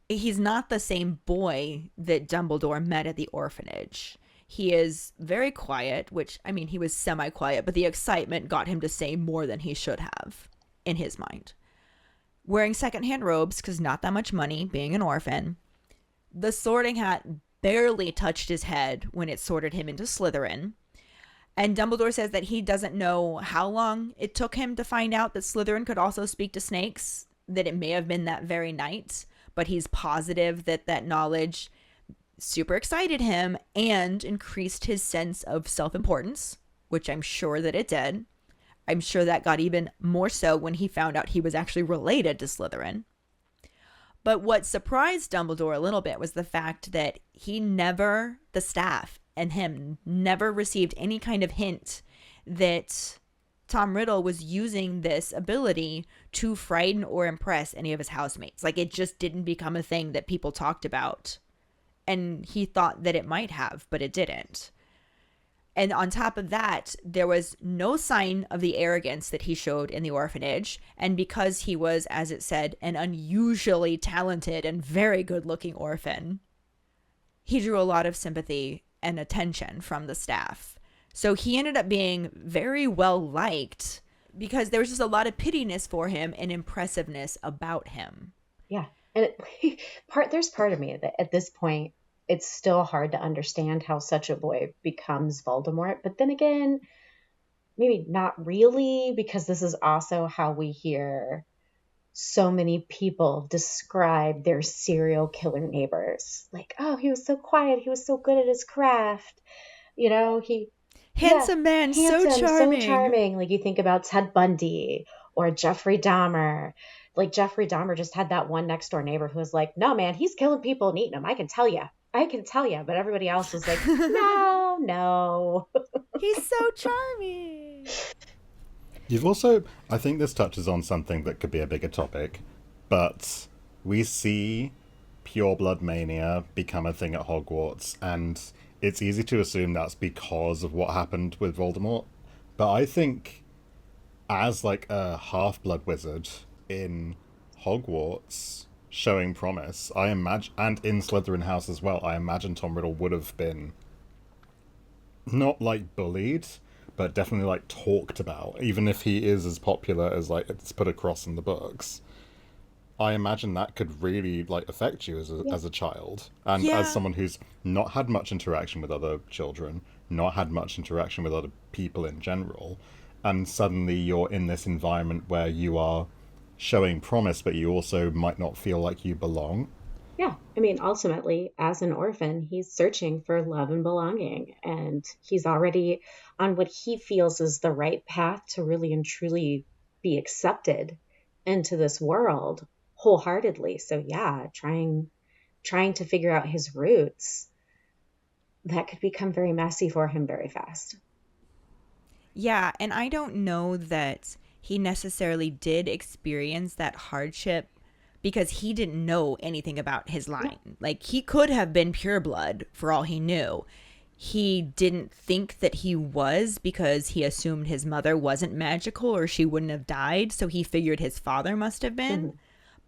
he's not the same boy that Dumbledore met at the orphanage. He is very quiet, which, I mean, he was semi-quiet, but the excitement got him to say more than he should have, in his mind. Wearing secondhand robes, because not that much money, being an orphan. The sorting hat barely touched his head when it sorted him into Slytherin. And Dumbledore says that he doesn't know how long it took him to find out that Slytherin could also speak to snakes, that it may have been that very night, but he's positive that that knowledge super excited him and increased his sense of self-importance, which I'm sure that it did. I'm sure that got even more so when he found out he was actually related to Slytherin. But what surprised Dumbledore a little bit was the fact that the staff and him never received any kind of hint that Tom Riddle was using this ability to frighten or impress any of his housemates. Like, it just didn't become a thing that people talked about. And he thought that it might have, but it didn't. And on top of that, there was no sign of the arrogance that he showed in the orphanage. And because he was, as it said, an unusually talented and very good-looking orphan, he drew a lot of sympathy and attention from the staff. So he ended up being very well liked because there was just a lot of pittiness for him and impressiveness about him. Yeah. And there's part of me that at this point, it's still hard to understand how such a boy becomes Voldemort. But then again, maybe not really, because this is also how we hear so many people describe their serial killer neighbors. Like, oh, he was so quiet. He was so good at his craft. You know, handsome man, so charming. Like, you think about Ted Bundy or Jeffrey Dahmer. Like, Jeffrey Dahmer just had that one next door neighbor who was like, no, man, he's killing people and eating them. I can tell you. But everybody else was like, no. He's so charming. You've also, I think this touches on something that could be a bigger topic, but we see pure blood mania become a thing at Hogwarts, and it's easy to assume that's because of what happened with Voldemort. But I think as like a half-blood wizard in Hogwarts showing promise, I imagine, and in Slytherin House as well, I imagine Tom Riddle would have been not like bullied, but definitely like talked about, even if he is as popular as like it's put across in the books. I imagine that could really like affect you as a child, and as someone who's not had much interaction with other children, not had much interaction with other people in general, and suddenly you're in this environment where you are showing promise, but you also might not feel like you belong. Yeah, I mean, ultimately, as an orphan, he's searching for love and belonging, and he's already on what he feels is the right path to really and truly be accepted into this world wholeheartedly. So yeah, trying to figure out his roots, that could become very messy for him very fast. Yeah, and I don't know that he necessarily did experience that hardship because he didn't know anything about his line. Like, he could have been pureblood for all he knew. He didn't think that he was because he assumed his mother wasn't magical or she wouldn't have died, so he figured his father must have been. Mm-hmm.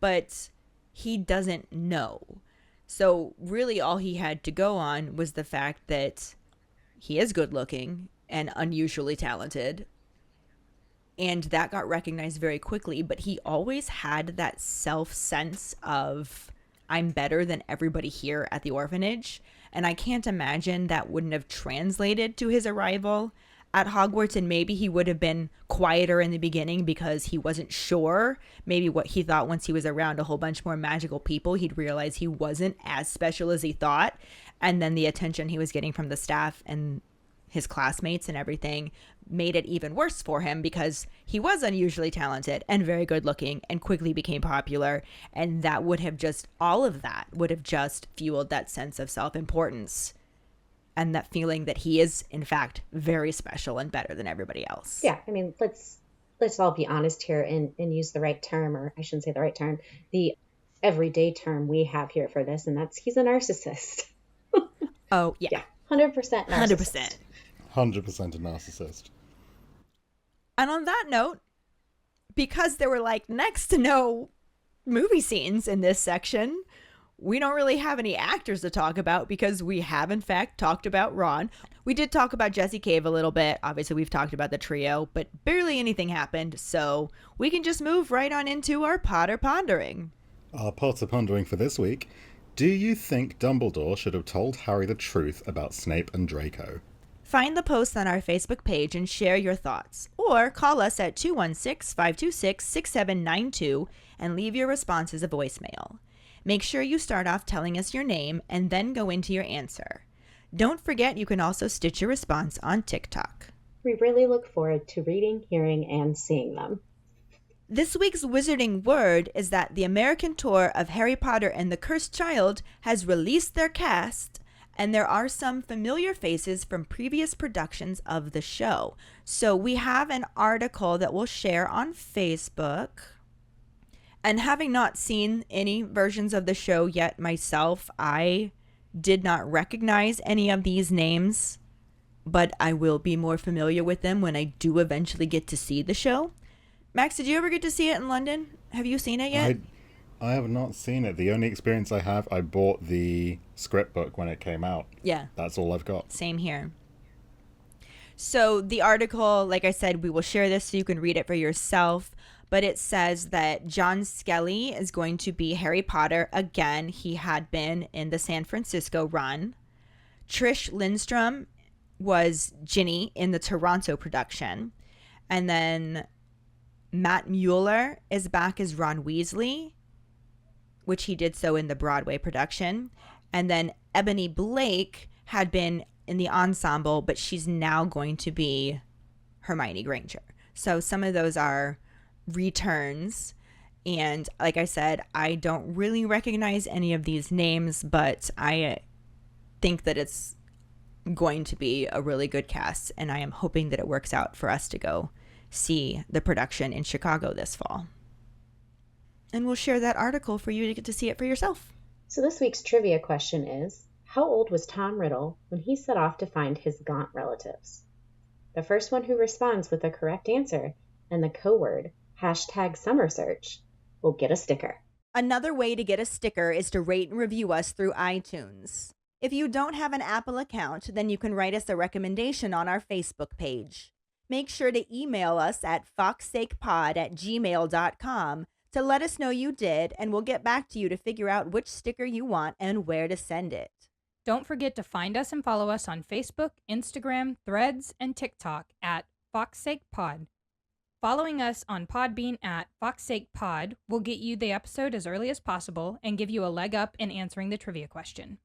But he doesn't know. So really all he had to go on was the fact that he is good looking and unusually talented. And that got recognized very quickly, but he always had that self-sense of, I'm better than everybody here at the orphanage. And I can't imagine that wouldn't have translated to his arrival at Hogwarts, and maybe he would have been quieter in the beginning because he wasn't sure. Maybe what he thought once he was around a whole bunch more magical people, he'd realize he wasn't as special as he thought. And then the attention he was getting from the staff and his classmates and everything made it even worse for him because he was unusually talented and very good looking and quickly became popular. And that would have just, all of that would have just fueled that sense of self-importance and that feeling that he is, in fact, very special and better than everybody else. Yeah, I mean, let's all be honest here and use the right term, or I shouldn't say the right term, the everyday term we have here for this, and that's he's a narcissist. Oh, yeah. 100% narcissist. 100% a narcissist. And on that note, because there were like next to no movie scenes in this section, we don't really have any actors to talk about because we have in fact talked about Ron. We did talk about Jesse Cave a little bit. Obviously we've talked about the trio, but barely anything happened. So we can just move right on into our Potter Pondering. Our Potter Pondering for this week. Do you think Dumbledore should have told Harry the truth about Snape and Draco? Find the post on our Facebook page and share your thoughts. Or call us at 216-526-6792 and leave your response as a voicemail. Make sure you start off telling us your name and then go into your answer. Don't forget you can also stitch your response on TikTok. We really look forward to reading, hearing, and seeing them. This week's wizarding word is that the American tour of Harry Potter and the Cursed Child has released their cast And there are some familiar faces from previous productions of the show. So we have an article that we'll share on Facebook. And having not seen any versions of the show yet myself, I did not recognize any of these names, but I will be more familiar with them when I do eventually get to see the show. Max, did you ever get to see it in London? Have you seen it yet? I have not seen it. The only experience I have, I bought the script book when it came out. Yeah. That's all I've got. Same here. So the article, like I said, we will share this so you can read it for yourself. But it says that John Skelly is going to be Harry Potter again. He had been in the San Francisco run. Trish Lindstrom was Ginny in the Toronto production. And then Matt Mueller is back as Ron Weasley, which he did so in the Broadway production. And then Ebony Blake had been in the ensemble, but she's now going to be Hermione Granger. So some of those are returns. And like I said, I don't really recognize any of these names, but I think that it's going to be a really good cast. And I am hoping that it works out for us to go see the production in Chicago this fall. And we'll share that article for you to get to see it for yourself. So this week's trivia question is, how old was Tom Riddle when he set off to find his Gaunt relatives? The first one who responds with the correct answer and the code word #SummerSearch will get a sticker. Another way to get a sticker is to rate and review us through iTunes. If you don't have an Apple account, then you can write us a recommendation on our Facebook page. Make sure to email us at foxsakepod@gmail.com to let us know you did, and we'll get back to you to figure out which sticker you want and where to send it. Don't forget to find us and follow us on Facebook, Instagram, Threads, and TikTok at FoxSakePod. Following us on Podbean at FoxSakePod will get you the episode as early as possible and give you a leg up in answering the trivia question.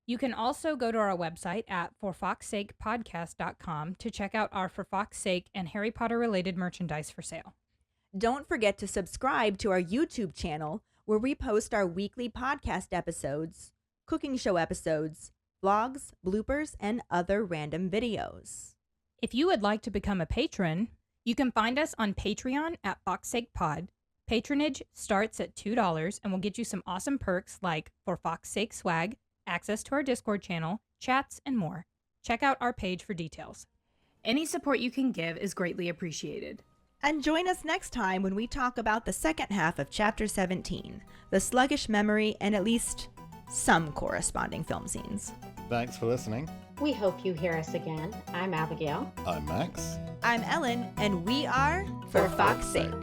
You can also go to our website at forfoxsakepodcast.com to check out our For Fox's Sake and Harry Potter related merchandise for sale. Don't forget to subscribe to our YouTube channel, where we post our weekly podcast episodes, cooking show episodes, vlogs, bloopers, and other random videos. If you would like to become a patron, you can find us on Patreon at FoxSakePod. Patronage starts at $2 and will get you some awesome perks like For Fox's Sake swag, access to our Discord channel, chats, and more. Check out our page for details. Any support you can give is greatly appreciated. And join us next time when we talk about the second half of Chapter 17, the Sluggish Memory, and at least some corresponding film scenes. Thanks for listening. We hope you hear us again. I'm Abigail. I'm Max. I'm Ellen, and we are For Fox's Sake.